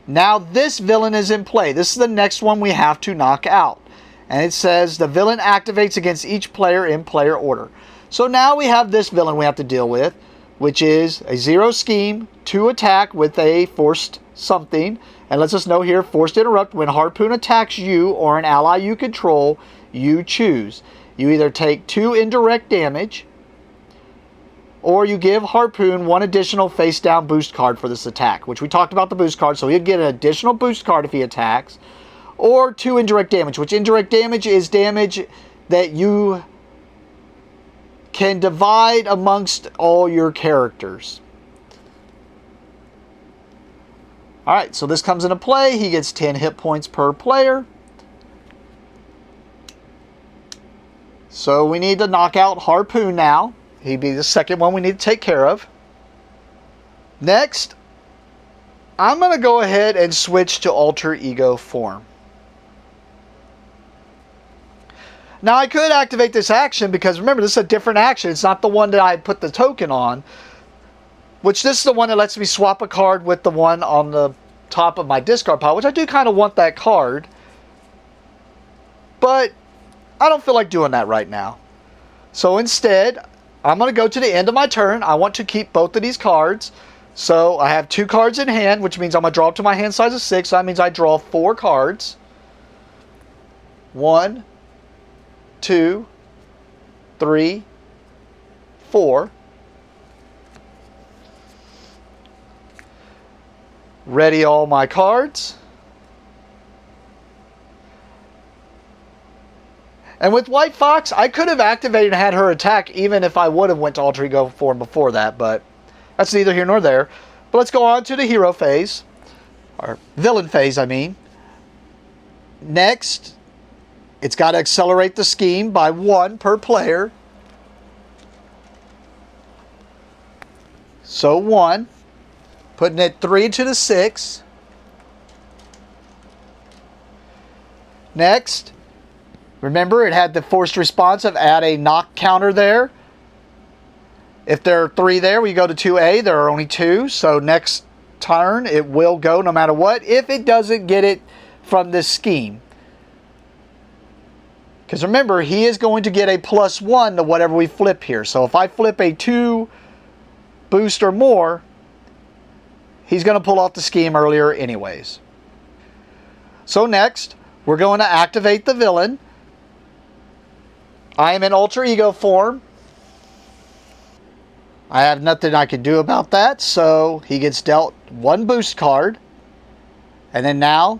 Now this villain is in play. This is the next one we have to knock out. And it says the villain activates against each player in player order. So now we have this villain we have to deal with, which is a 0 scheme, 2 attack with a forced something. And lets us know here, forced interrupt. When Harpoon attacks you or an ally you control, you choose. You either take 2 indirect damage, or you give Harpoon 1 additional face down boost card for this attack, which we talked about the boost card. So he'll get an additional boost card if he attacks. Or 2 indirect damage, which indirect damage is damage that you can divide amongst all your characters. Alright, so this comes into play. He gets 10 hit points per player. So we need to knock out Harpoon now. He'd be the second one we need to take care of. Next, I'm going to go ahead and switch to Alter Ego form. Now I could activate this action because remember this is a different action. It's not the one that I put the token on. Which this is the one that lets me swap a card with the one on the top of my discard pile. Which I do kind of want that card. But I don't feel like doing that right now. So instead, I'm going to go to the end of my turn. I want to keep both of these cards. So I have 2 cards in hand, which means I'm going to draw up to my hand size of 6. So that means I draw 4 cards. 1, 2, 3, 4. Ready all my cards. And with White Fox, I could have activated and had her attack even if I would have went to Alter Ego form before that, but that's neither here nor there. But let's go on to the hero phase, or villain phase, I mean. Next, it's got to accelerate the scheme by 1 per player. So 1, putting it 3 to the 6. Next, remember, it had the forced response of add a knock counter there. If there are 3 there, we go to 2A. There are only 2. So next turn, it will go no matter what if it doesn't get it from this scheme. Because remember, he is going to get a +1 to whatever we flip here. So if I flip a 2 boost or more, he's going to pull off the scheme earlier anyways. So next, we're going to activate the villain. I am in Alter Ego form. I have nothing I can do about that, so he gets dealt 1 boost card. And then now,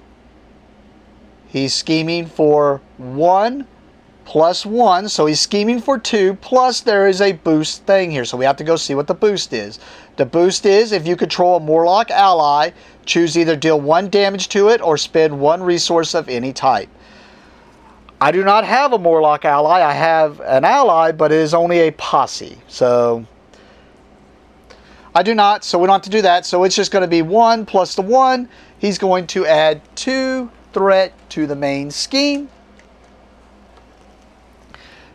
he's scheming for 1 plus 1, so he's scheming for 2, plus there is a boost thing here, so we have to go see what the boost is. The boost is if you control a Morlock ally, choose either deal 1 damage to it or spend 1 resource of any type. I do not have a Morlock ally. I have an ally, but it is only a posse. So I do not, so we don't have to do that. So it's just going to be 1 plus the 1. He's going to add 2 threat to the main scheme.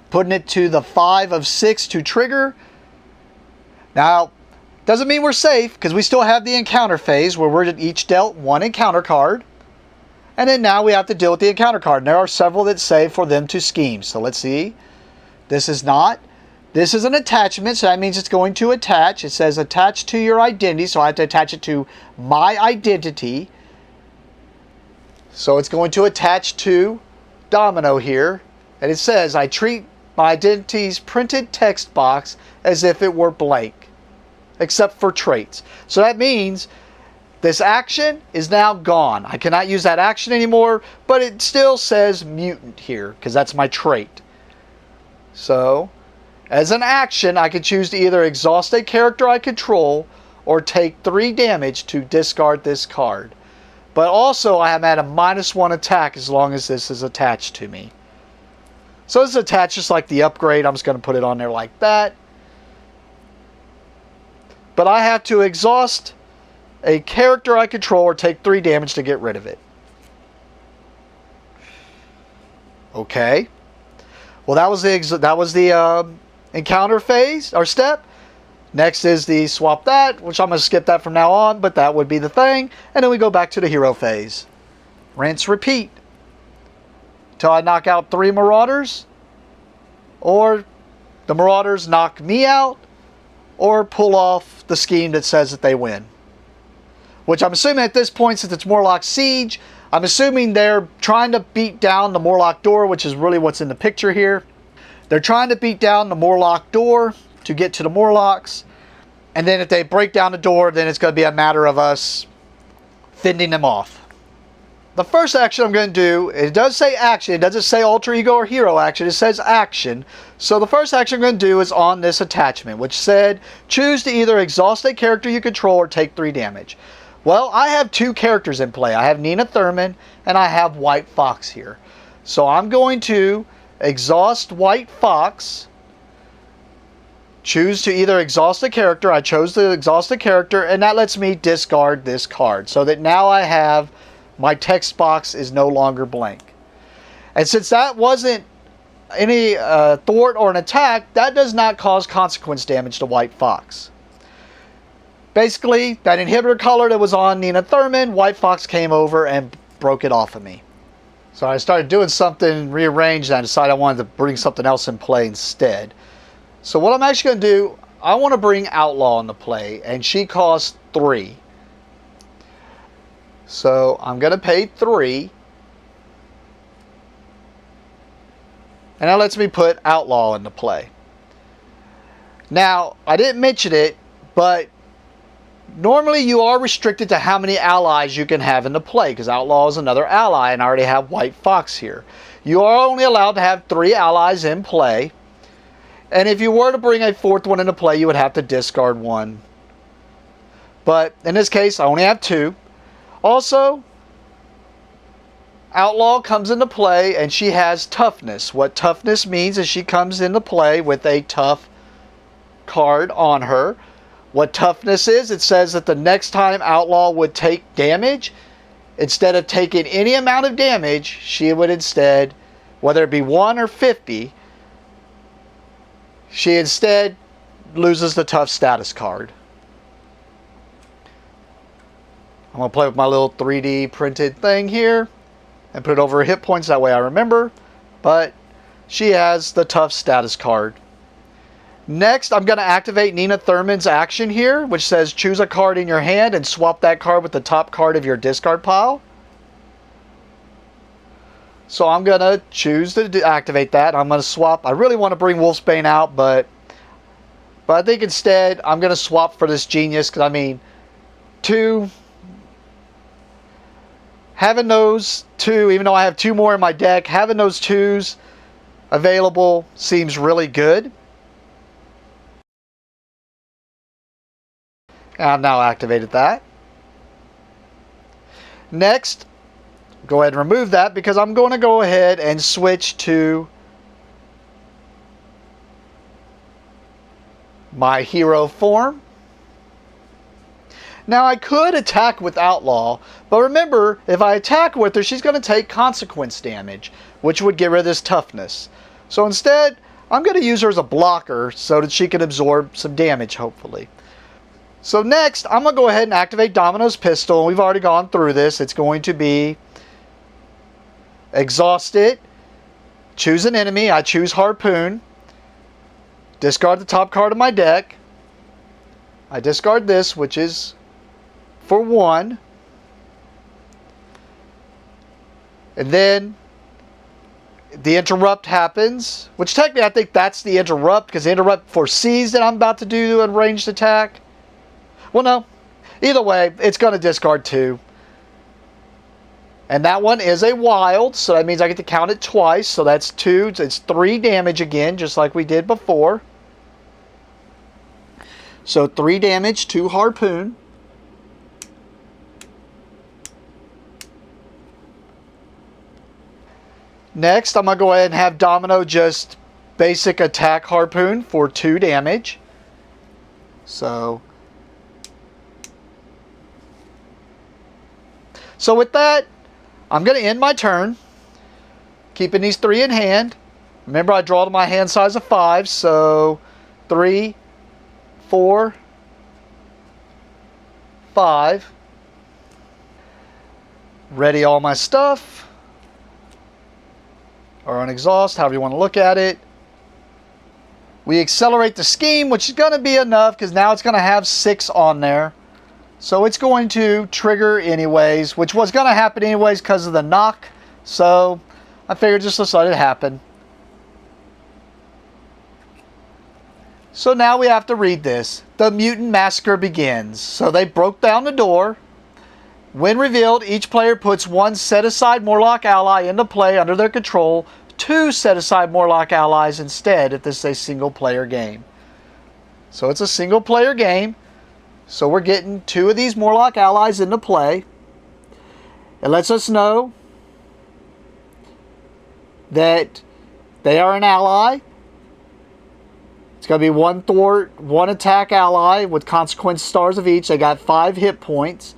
Putting it to the 5 of 6 to trigger. Now, doesn't mean we're safe, because we still have the encounter phase where we're each dealt 1 encounter card. And then now we have to deal with the encounter card. And there are several that say for them to scheme. So let's see. This is not. This is an attachment, so that means it's going to attach. It says attach to your identity, so I have to attach it to my identity. So it's going to attach to Domino here. And it says, I treat my identity's printed text box as if it were blank, except for traits. So that means this action is now gone. I cannot use that action anymore, but it still says mutant here, because that's my trait. So, as an action, I can choose to either exhaust a character I control or take 3 damage to discard this card. But also, I am at a -1 attack as long as this is attached to me. So this is attached just like the upgrade. I'm just going to put it on there like that. But I have to exhaust a character I control or take 3 damage to get rid of it. Okay. Well, that was the encounter phase, or step. Next is the swap that, which I'm going to skip that from now on, but that would be the thing. And then we go back to the hero phase. Rinse, repeat. Till I knock out 3 Marauders, or the Marauders knock me out, or pull off the scheme that says that they win. Which I'm assuming at this point, since it's Morlock Siege, I'm assuming they're trying to beat down the Morlock door, which is really what's in the picture here. They're trying to beat down the Morlock door to get to the Morlocks. And then if they break down the door, then it's going to be a matter of us fending them off. The first action I'm going to do, it does say action. It doesn't say alter ego or hero action. It says action. So the first action I'm going to do is on this attachment, which said, choose to either exhaust a character you control or take 3 damage. Well, I have 2 characters in play. I have Nina Thurman and I have White Fox here. So I'm going to exhaust White Fox. Choose to either exhaust a character. I chose to exhaust a character, and that lets me discard this card. So that now I have, my text box is no longer blank. And since that wasn't any thwart or an attack, that does not cause consequence damage to White Fox. Basically, that inhibitor color that was on Nina Thurman, White Fox came over and broke it off of me. So I started doing something, rearranged, and I decided I wanted to bring something else in play instead. So what I'm actually going to do, I want to bring Outlaw into play, and she costs 3. So I'm going to pay 3. And that lets me put Outlaw into play. Now, I didn't mention it, but normally you are restricted to how many allies you can have into play, because Outlaw is another ally, and I already have White Fox here. You are only allowed to have 3 allies in play, and if you were to bring a 4th one into play, you would have to discard 1. But in this case, I only have 2. Also, Outlaw comes into play, and she has Toughness. What Toughness means is she comes into play with a tough card on her. What Toughness is, it says that the next time Outlaw would take damage, instead of taking any amount of damage, she would instead, whether it be 1 or 50, she instead loses the tough status card. I'm going to play with my little 3D printed thing here and put it over her hit points, that way I remember. But she has the tough status card. Next, I'm going to activate Nina Thurman's action here, which says choose a card in your hand and swap that card with the top card of your discard pile. So I'm going to choose to activate that. I'm going to swap. I really want to bring Wolfsbane out, but I think instead I'm going to swap for this Genius, because I mean, 2... having those 2, even though I have 2 more in my deck, having those 2s available seems really good. I've now activated that. Next, go ahead and remove that, because I'm going to go ahead and switch to my hero form. Now, I could attack with Outlaw, but remember, if I attack with her, she's going to take consequence damage, which would get rid of this Toughness. So instead, I'm going to use her as a blocker so that she can absorb some damage, hopefully. So next, I'm going to go ahead and activate Domino's Pistol. We've already gone through this. It's going to be exhaust it, choose an enemy. I choose Harpoon. Discard the top card of my deck. I discard this, which is for 1. And then the interrupt happens, which technically I think that's the interrupt, because the interrupt foresees that I'm about to do a ranged attack. Well, no. Either way, it's going to discard 2. And that one is a wild, so that means I get to count it twice. So that's 2. It's 3 damage again, just like we did before. So 3 damage to Harpoon. Next, I'm going to go ahead and have Domino just basic attack Harpoon for 2 damage. So with that, I'm going to end my turn, keeping these 3 in hand. Remember, I draw to my hand size of 5, so 3, 4, 5. Ready all my stuff, or on exhaust, however you want to look at it. We accelerate the scheme, which is going to be enough, because now it's going to have 6 on there. So it's going to trigger anyways, which was going to happen anyways because of the knock. So I figured just let's let it happen. So now we have to read this. The mutant massacre begins. So they broke down the door. When revealed, each player puts 1 set-aside Morlock ally into play under their control, 2 set-aside Morlock allies instead if this is a single-player game. So it's a single-player game. So we're getting 2 of these Morlock allies into play. It lets us know that they are an ally. It's going to be 1 thwart, 1 attack ally with consequence stars of each. They got 5 hit points.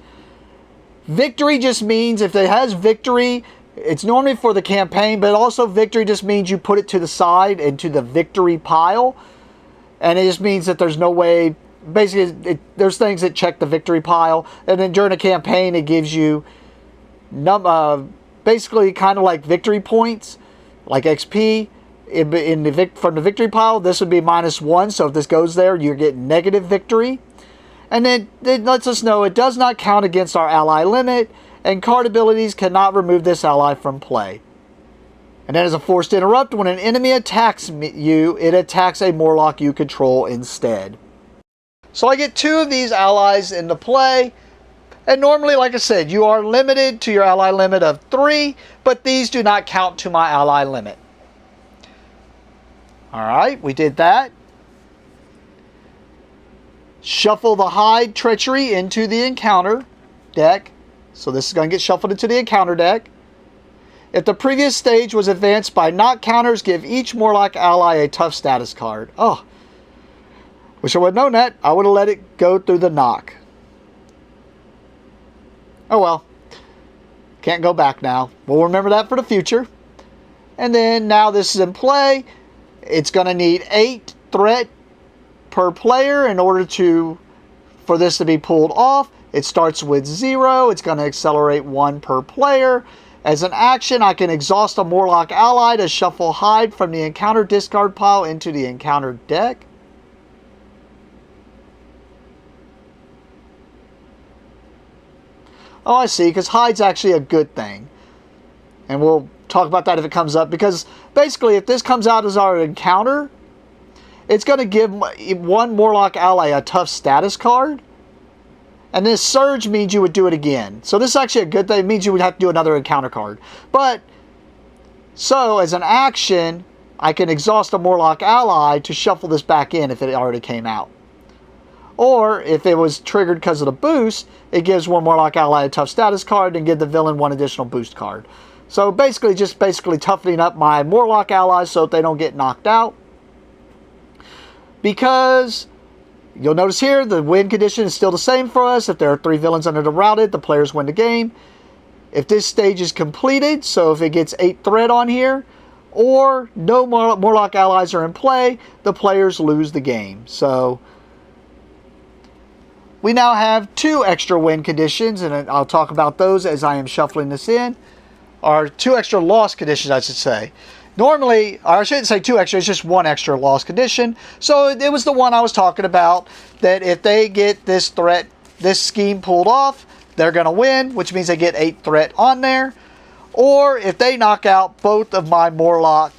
Victory just means if it has victory, it's normally for the campaign, but also victory just means you put it to the side into the victory pile. And it just means that there's no way. Basically, there's things that check the victory pile, and then during a campaign, it gives you basically kind of like victory points, like XP. From the victory pile, this would be -1. So if this goes there, you're getting negative victory. And then it lets us know it does not count against our ally limit, and card abilities cannot remove this ally from play. And then as a forced interrupt, when an enemy attacks you, it attacks a Morlock you control instead. So I get 2 of these allies into play. And normally, like I said, you are limited to your ally limit of 3, but these do not count to my ally limit. Alright, we did that. Shuffle the Hide Treachery into the encounter deck. So this is going to get shuffled into the encounter deck. If the previous stage was advanced by knock counters, give each Morlock ally a tough status card. Oh, wish I would have known that. I would have let it go through the knock. Oh well. Can't go back now. We'll remember that for the future. And then now this is in play. It's going to need 8 threat per player in order for this to be pulled off. It starts with 0. It's going to accelerate 1 per player. As an action, I can exhaust a Morlock ally to shuffle Hide from the encounter discard pile into the encounter deck. Oh, I see, because Hide's actually a good thing. And we'll talk about that if it comes up, because basically if this comes out as our encounter, it's going to give 1 Morlock ally a tough status card. And this Surge means you would do it again. So this is actually a good thing. It means you would have to do another encounter card. But, so as an action, I can exhaust a Morlock ally to shuffle this back in if it already came out. Or, if it was triggered because of the boost, it gives 1 Morlock ally a tough status card and give the villain 1 additional boost card. So basically, just toughening up my Morlock allies so that they don't get knocked out. Because you'll notice here, the win condition is still the same for us. If there are 3 villains under the routed, the players win the game. If this stage is completed, so if it gets 8 threat on here, or no Morlock allies are in play, the players lose the game. So we now have 2 extra win conditions, and I'll talk about those as I am shuffling this in. Or 2 extra loss conditions, I should say. Normally, or I shouldn't say 2 extra, it's just 1 extra loss condition. So it was the one I was talking about, that if they get this threat, this scheme pulled off, they're going to win, which means they get 8 threat on there. Or if they knock out both of my Morlock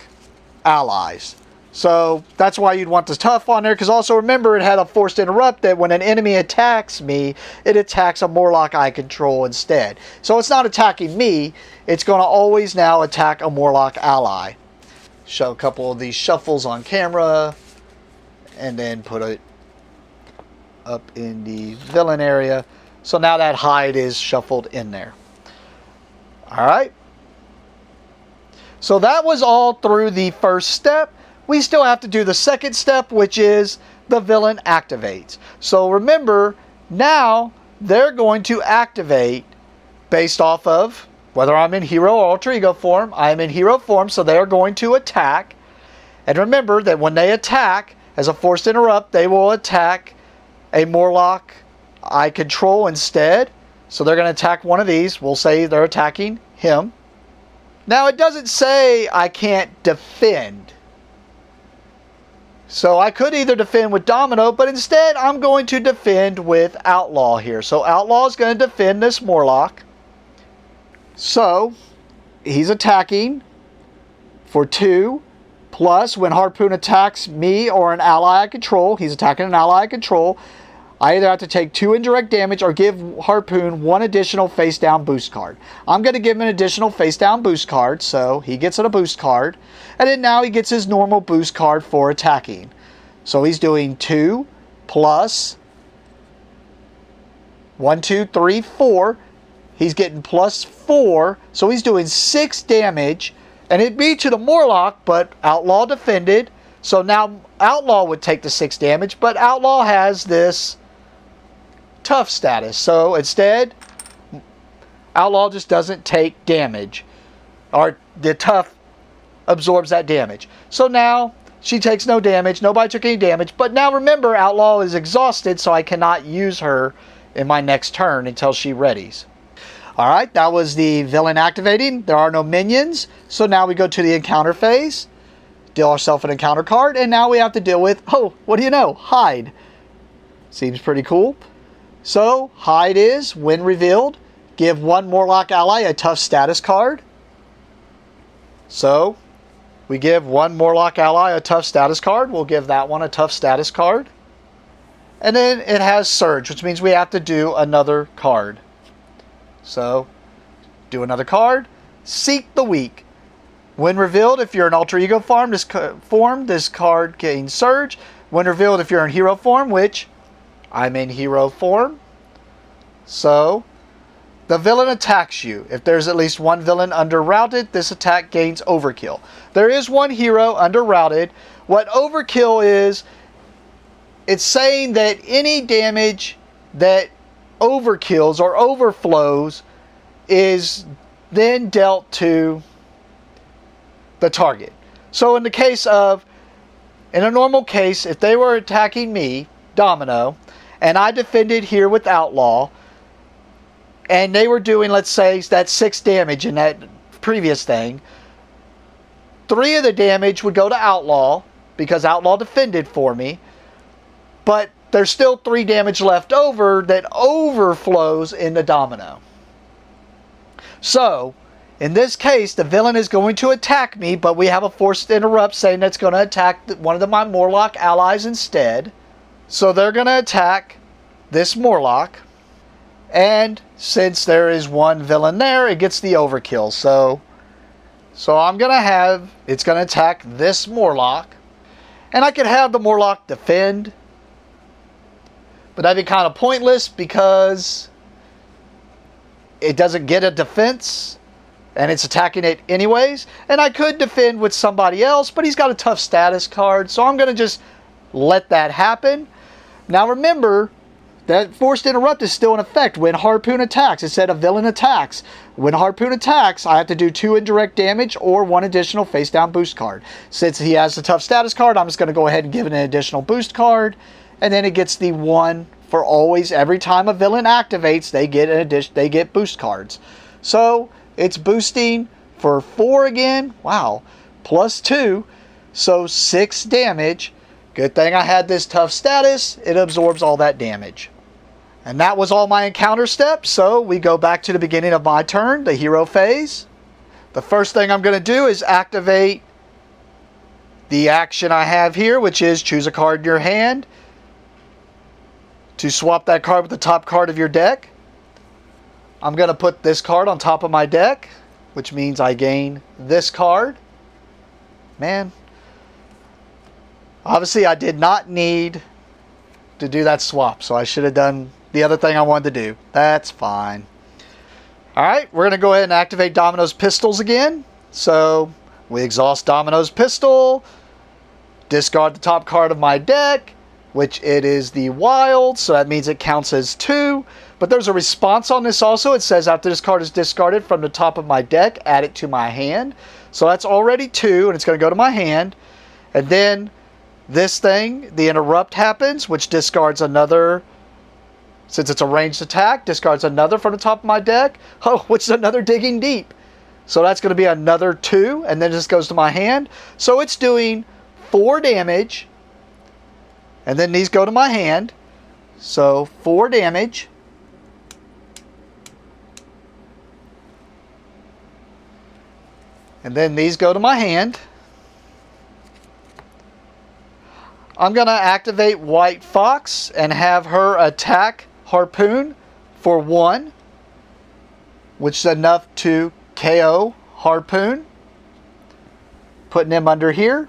allies. So that's why you'd want the tough on there, because also remember it had a forced interrupt that when an enemy attacks me, it attacks a Morlock I control instead. So it's not attacking me, it's going to always now attack a Morlock ally. Show a couple of these shuffles on camera, and then put it up in the villain area. So now that Hide is shuffled in there. Alright. So that was all through the first step. We still have to do the second step, which is the villain activates. So remember, now they're going to activate based off of whether I'm in hero or alter ego form. I am in hero form, so they are going to attack. And remember that when they attack, as a forced interrupt, they will attack a Morlock I control instead. So they're going to attack one of these. We'll say they're attacking him. Now it doesn't say I can't defend. So I could either defend with Domino, but instead I'm going to defend with Outlaw here. So Outlaw is going to defend this Morlock. So he's attacking for 2. Plus, when Harpoon attacks me or an ally I control, he's attacking an ally I control, I either have to take 2 indirect damage or give Harpoon 1 additional face down boost card. I'm going to give him an additional face down boost card, so he gets a boost card. And then now he gets his normal boost card for attacking. So he's doing 2 plus 1, 2, 3, 4. He's getting plus 4, so he's doing 6 damage. And it'd be to the Morlock, but Outlaw defended. So now Outlaw would take the 6 damage, but Outlaw has this tough status. So instead, Outlaw just doesn't take damage. Or the tough absorbs that damage. So now she takes no damage. Nobody took any damage. But now remember, Outlaw is exhausted, so I cannot use her in my next turn until she readies. Alright, that was the villain activating. There are no minions. So now we go to the encounter phase. Deal ourselves an encounter card. And now we have to deal with, oh, what do you know? Hide. Seems pretty cool. So, hide is, when revealed, give one Morlock ally a tough status card. So, we give one Morlock ally a tough status card. We'll give that one a tough status card. And then it has Surge, which means we have to do another card. So, do another card. Seek the Weak. When revealed, if you're in Alter Ego form, this card gains Surge. When revealed, if you're in Hero form, which I'm in Hero form. So, the villain attacks you. If there's at least one villain under routed, this attack gains Overkill. There is one hero under routed. What Overkill is, it's saying that any damage that overkills or overflows is then dealt to the target. So in the case of, in a normal case, if they were attacking me, Domino, and I defended here with Outlaw, and they were doing, let's say, that 6 damage in that previous thing, 3 of the damage would go to Outlaw, because Outlaw defended for me, but there's still 3 damage left over that overflows into Domino. So, in this case, the villain is going to attack me, but we have a forced interrupt saying that's going to attack one of my Morlock allies instead. So they're going to attack this Morlock. And since there is one villain there, it gets the overkill. So I'm going to have, it's going to attack this Morlock. And I could have the Morlock defend. But that'd be kind of pointless because it doesn't get a defense. And it's attacking it anyways. And I could defend with somebody else, but he's got a tough status card. So I'm going to just let that happen. Now remember, that forced interrupt is still in effect when Harpoon attacks. It said a villain attacks. When Harpoon attacks, I have to do 2 indirect damage or 1 additional face down boost card. Since he has a tough status card, I'm just going to go ahead and give it an additional boost card. And then it gets the 1 for always. Every time a villain activates, they get boost cards. So it's boosting for 4 again. Wow. Plus 2. So 6 damage. Good thing I had this tough status. It absorbs all that damage. And that was all my encounter steps. So we go back to the beginning of my turn, the hero phase. The first thing I'm going to do is activate the action I have here, which is choose a card in your hand to swap that card with the top card of your deck. I'm going to put this card on top of my deck, which means I gain this card. Man, obviously I did not need to do that swap, so I should have done the other thing I wanted to do. That's fine. Alright, we're going to go ahead and activate Domino's pistols again. So, we exhaust Domino's pistol, discard the top card of my deck, which it is the wild, so that means it counts as 2. But there's a response on this also. It says after this card is discarded from the top of my deck, add it to my hand. So that's already 2, and it's going to go to my hand. And then this thing, the interrupt happens, which discards another, since it's a ranged attack, discards another from the top of my deck. Oh, which is another digging deep. So that's going to be another 2, and then this goes to my hand. So it's doing 4 damage, and then these go to my hand. So 4 damage. And then these go to my hand. I'm going to activate White Fox and have her attack Harpoon for 1, which is enough to KO Harpoon. Putting him under here.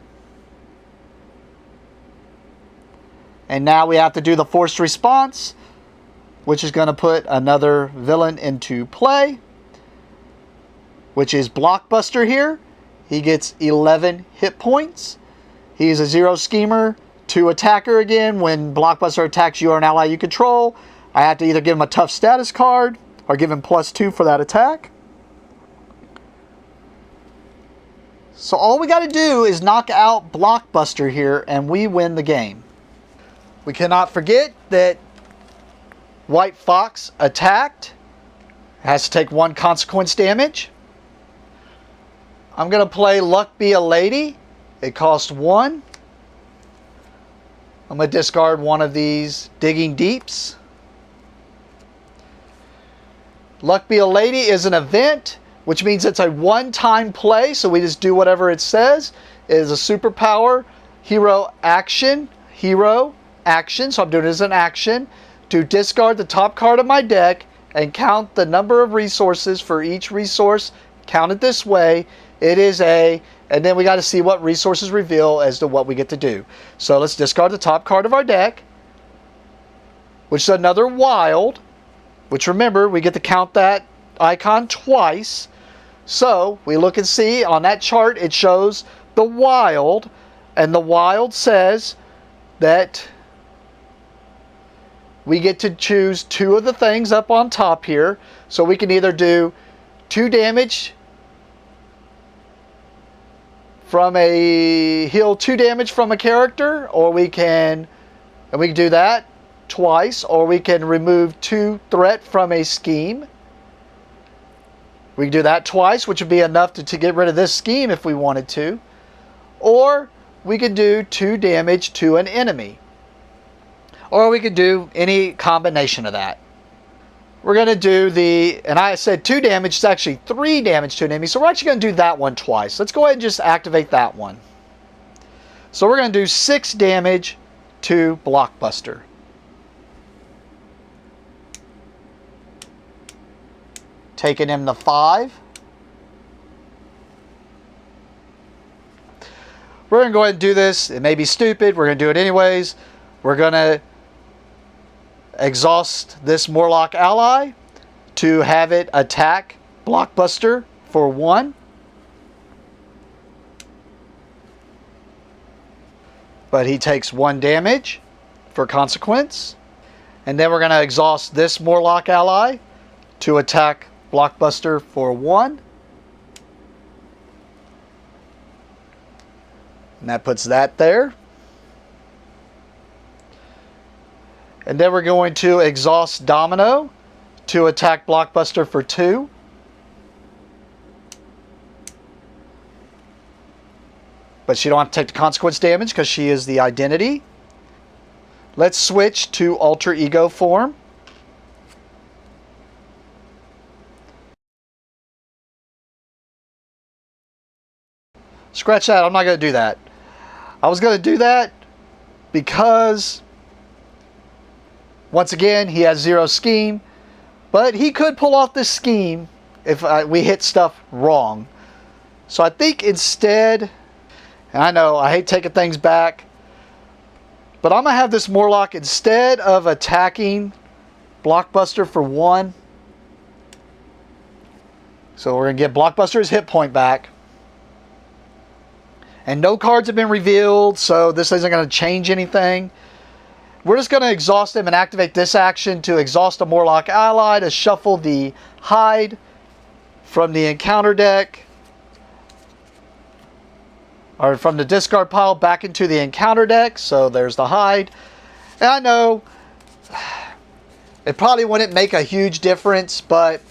And now we have to do the forced response, which is going to put another villain into play, which is Blockbuster here. He gets 11 hit points. He's a 0 schemer, 2 attacker again. When Blockbuster attacks you or an ally you control, I have to either give him a tough status card or give him +2 for that attack. So all we got to do is knock out Blockbuster here and we win the game. We cannot forget that White Fox attacked. Has to take 1 consequence damage. I'm going to play Luck Be a Lady. It costs 1. I'm going to discard one of these Digging Deeps. Luck Be a Lady is an event, which means it's a one-time play, so we just do whatever it says. It is a superpower, hero action, so I'm doing it as an action, to discard the top card of my deck and count the number of resources for each resource. Count it this way. It is a, and then we got to see what resources reveal as to what we get to do. So let's discard the top card of our deck, which is another wild, which remember, we get to count that icon twice. So we look and see on that chart, it shows the wild, and the wild says that we get to choose 2 of the things up on top here. So we can either do 2 damage from heal 2 damage from a character, or we can do that twice, or we can remove 2 threat from a scheme. We can do that twice, which would be enough to get rid of this scheme if we wanted to. Or we could do 2 damage to an enemy. Or we could do any combination of that. We're going to do and I said 2 damage, it's actually 3 damage to an enemy, so we're actually going to do that one twice. Let's go ahead and just activate that one. So we're going to do 6 damage to Blockbuster. Taking him to 5. We're going to go ahead and do this. It may be stupid. We're going to do it anyways. We're going to exhaust this Morlock ally to have it attack Blockbuster for 1. But he takes 1 damage for consequence. And then we're going to exhaust this Morlock ally to attack Blockbuster for 1. And that puts that there. And then we're going to exhaust Domino to attack Blockbuster for 2. But she don't have to take the consequence damage because she is the identity. Let's switch to alter ego form. Scratch that. I'm not going to do that. I was going to do that because, once again, he has 0 scheme. But he could pull off this scheme if we hit stuff wrong. So I think instead, and I know I hate taking things back, but I'm going to have this Morlock, instead of attacking Blockbuster for 1. So we're going to get Blockbuster's hit point back. And no cards have been revealed, so this isn't going to change anything. We're just going to exhaust him and activate this action to exhaust a Morlock ally to shuffle the hide from the encounter deck, or from the discard pile back into the encounter deck. So there's the hide. And I know it probably wouldn't make a huge difference, but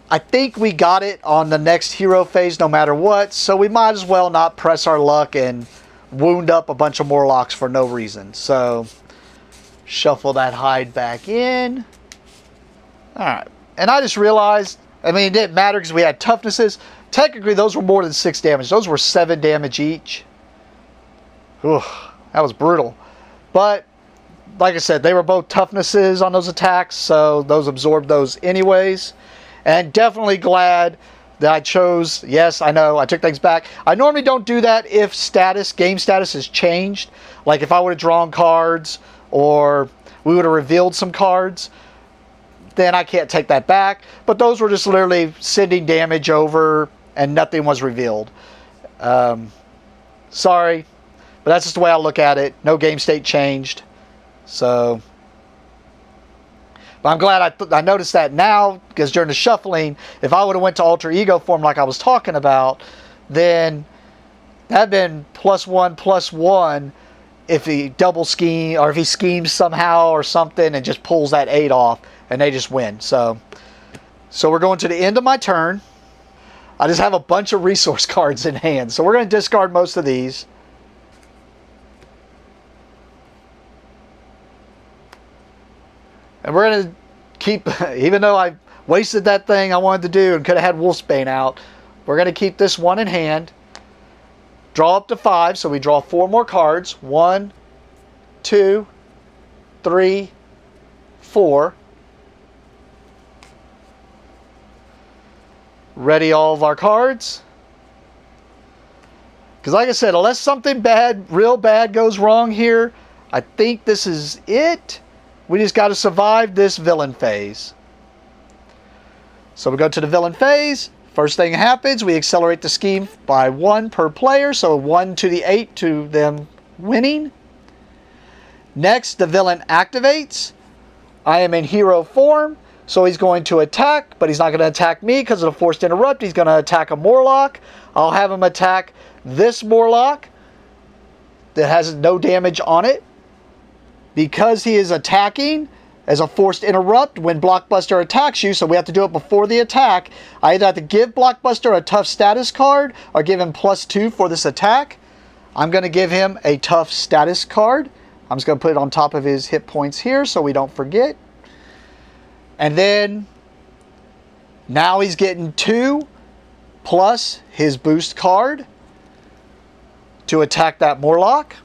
I think we got it on the next hero phase no matter what, so we might as well not press our luck and wound up a bunch of Morlocks for no reason. So, shuffle that hide back in. Alright, and I just realized, I mean, it didn't matter because we had toughnesses. Technically, those were more than 6 damage. Those were 7 damage each. Ooh, that was brutal. But, like I said, they were both toughnesses on those attacks, so those absorbed those anyways. And definitely glad that I chose, yes, I know, I took things back. I normally don't do that if game status has changed. Like if I would have drawn cards or we would have revealed some cards, then I can't take that back. But those were just literally sending damage over and nothing was revealed. Sorry, but that's just the way I look at it. No game state changed. So, but I'm glad I noticed that now, because during the shuffling, if I would have went to alter ego form like I was talking about, then that'd been +1/+1 if he double scheme, or if he schemes somehow or something and just pulls that 8 off and they just win. So So we're going to the end of my turn. I just have a bunch of resource cards in hand. So we're going to discard most of these. And we're going to keep, even though I wasted that thing I wanted to do and could have had Wolfsbane out, we're going to keep this one in hand. Draw up to 5, so we draw 4 more cards. 1, 2, 3, 4. Ready all of our cards. Because like I said, unless something bad, real bad goes wrong here, I think this is it. We just got to survive this villain phase. So we go to the villain phase. First thing happens, we accelerate the scheme by 1 per player. So 1 to the 8 to them winning. Next, the villain activates. I am in hero form. So he's going to attack, but he's not going to attack me because of the forced interrupt. He's going to attack a Morlock. I'll have him attack this Morlock that has no damage on it. Because he is attacking as a forced interrupt when Blockbuster attacks you, so we have to do it before the attack. I either have to give Blockbuster a tough status card or give him +2 for this attack. I'm going to give him a tough status card. I'm just going to put it on top of his hit points here so we don't forget. And then now he's getting 2 plus his boost card to attack that Morlock.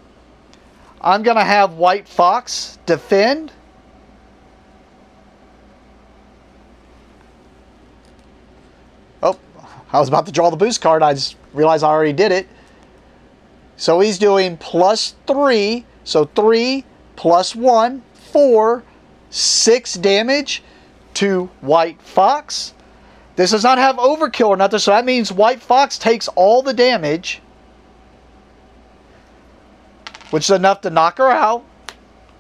I'm going to have White Fox defend. Oh, I was about to draw the boost card. I just realized I already did it. So he's doing +3. So 3 + 1, 4, 6 damage to White Fox. This does not have overkill or nothing, so that means White Fox takes all the damage, which is enough to knock her out,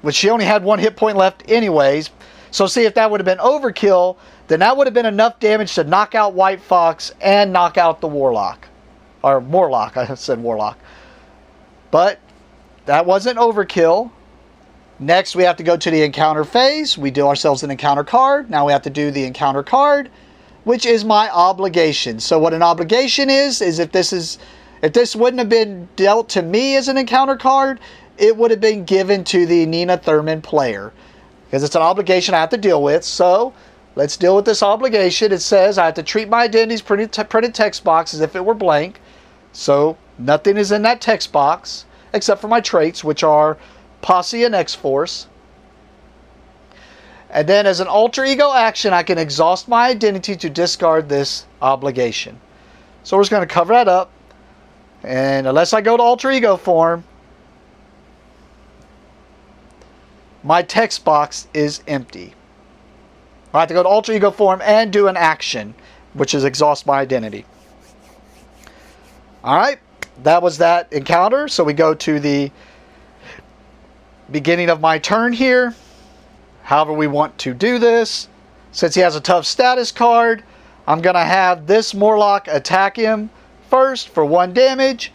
which she only had 1 hit point left anyways. So see, if that would have been overkill, then that would have been enough damage to knock out White Fox and knock out the Warlock. Or Morlock, I said Warlock. But that wasn't overkill. Next, we have to go to the encounter phase. We do ourselves an encounter card. Now we have to do the encounter card, which is my obligation. So what an obligation is if this wouldn't have been dealt to me as an encounter card, it would have been given to the Nina Thurman player. Because it's an obligation I have to deal with. So let's deal with this obligation. It says I have to treat my identity's printed text box as if it were blank. So nothing is in that text box except for my traits, which are Posse and X-Force. And then as an alter ego action, I can exhaust my identity to discard this obligation. So we're just going to cover that up. And unless I go to alter ego form, my text box is empty. I have to go to alter ego form and do an action, which is exhaust my identity. Alright, that was that encounter. So we go to the beginning of my turn here. However we want to do this. Since he has a tough status card, I'm going to have this Morlock attack him first for 1 damage.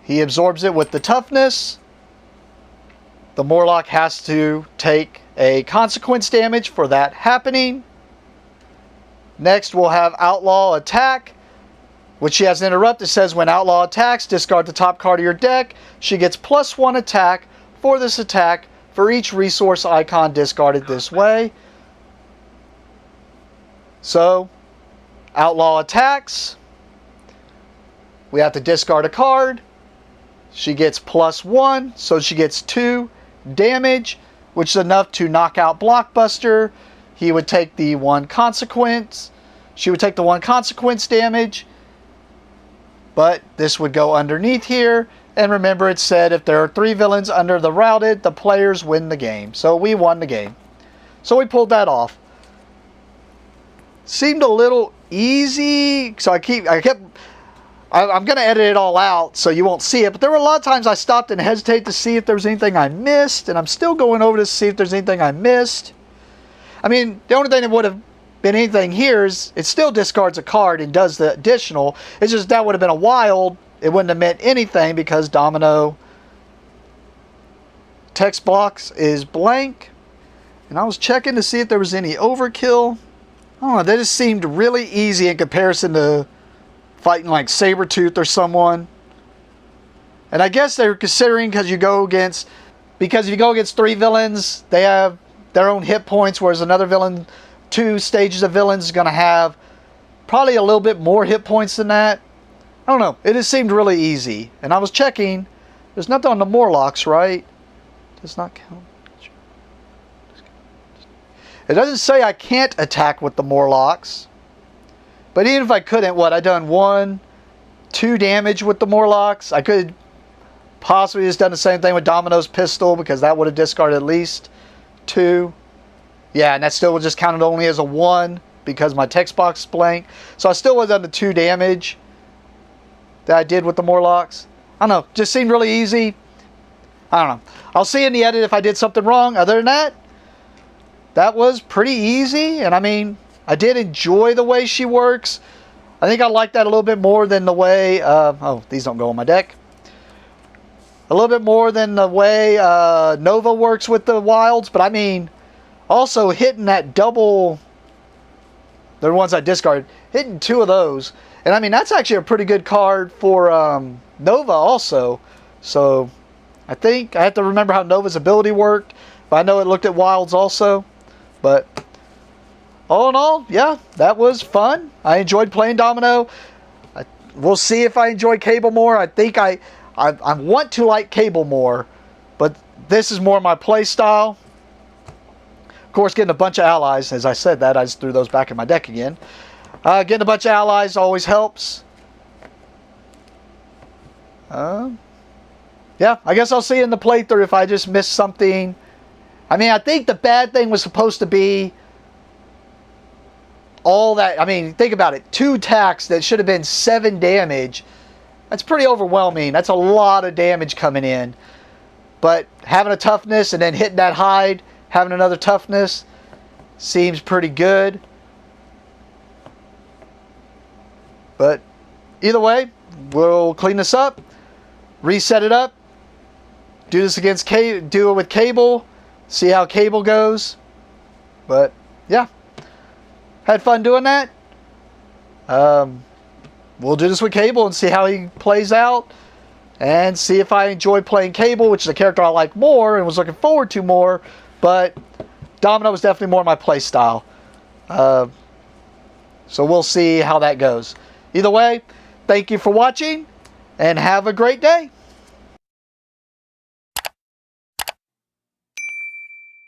He absorbs it with the toughness. The Morlock has to take a consequence damage for that happening. Next we'll have Outlaw attack, which she has an interrupt. It says when Outlaw attacks, discard the top card of your deck. She gets +1 attack for this attack for each resource icon discarded this way. So, Outlaw attacks. We have to discard a card. She gets +1, so she gets 2 damage, which is enough to knock out Blockbuster. He would take the 1 consequence. She would take the 1 consequence damage. But this would go underneath here. And remember, it said if there are 3 villains under the routed, the players win the game. So we won the game. So we pulled that off. Seemed a little easy. So I'm going to edit it all out so you won't see it. But there were a lot of times I stopped and hesitated to see if there was anything I missed. And I'm still going over to see if there's anything I missed. I mean, the only thing that would have been anything here is it still discards a card and does the additional. It's just that would have been a wild. It wouldn't have meant anything because Domino text box is blank. And I was checking to see if there was any overkill. I don't know, they just seemed really easy in comparison to fighting like Sabretooth or someone. And I guess they're considering because if you go against 3 villains, they have their own hit points, whereas another villain, 2 stages of villains, is going to have probably a little bit more hit points than that. I don't know. It just seemed really easy. And I was checking. There's nothing on the Morlocks, right? Does not count. It doesn't say I can't attack with the Morlocks. But even if I couldn't, I done 1, 2 damage with the Morlocks. I could possibly just done the same thing with Domino's pistol, because that would have discarded at least 2. Yeah, and that still would just counted only as a 1 because my text box is blank. So I still would have done the 2 damage that I did with the Morlocks. I don't know, just seemed really easy. I don't know. I'll see in the edit if I did something wrong. Other than that, that was pretty easy. And I mean, I did enjoy the way she works. I think I like that a little bit more than the way... oh, these don't go on my deck. A little bit more than the way Nova works with the wilds. But I mean, also hitting that double... They're the ones I discarded. Hitting 2 of those. And I mean, that's actually a pretty good card for Nova also. So I think I have to remember how Nova's ability worked. But I know it looked at wilds also. But all in all, yeah, that was fun. I enjoyed playing Domino. We'll see if I enjoy Cable more. I think I want to like Cable more. But this is more my play style. Of course, getting a bunch of allies. As I said that, I just threw those back in my deck again. Getting a bunch of allies always helps. Yeah, I guess I'll see in the playthrough if I just missed something. I mean, I think the bad thing was supposed to be all that. I mean, think about it. 2 attacks that should have been 7 damage. That's pretty overwhelming. That's a lot of damage coming in. But having a toughness and then hitting that hide, having another toughness, seems pretty good. But either way, we'll clean this up, reset it up, do this against do it with Cable, see how Cable goes. But yeah, had fun doing that. We'll do this with Cable and see how he plays out, and see if I enjoy playing Cable, which is a character I like more and was looking forward to more. But Domino was definitely more my play style. So we'll see how that goes. Either way, thank you for watching, and have a great day.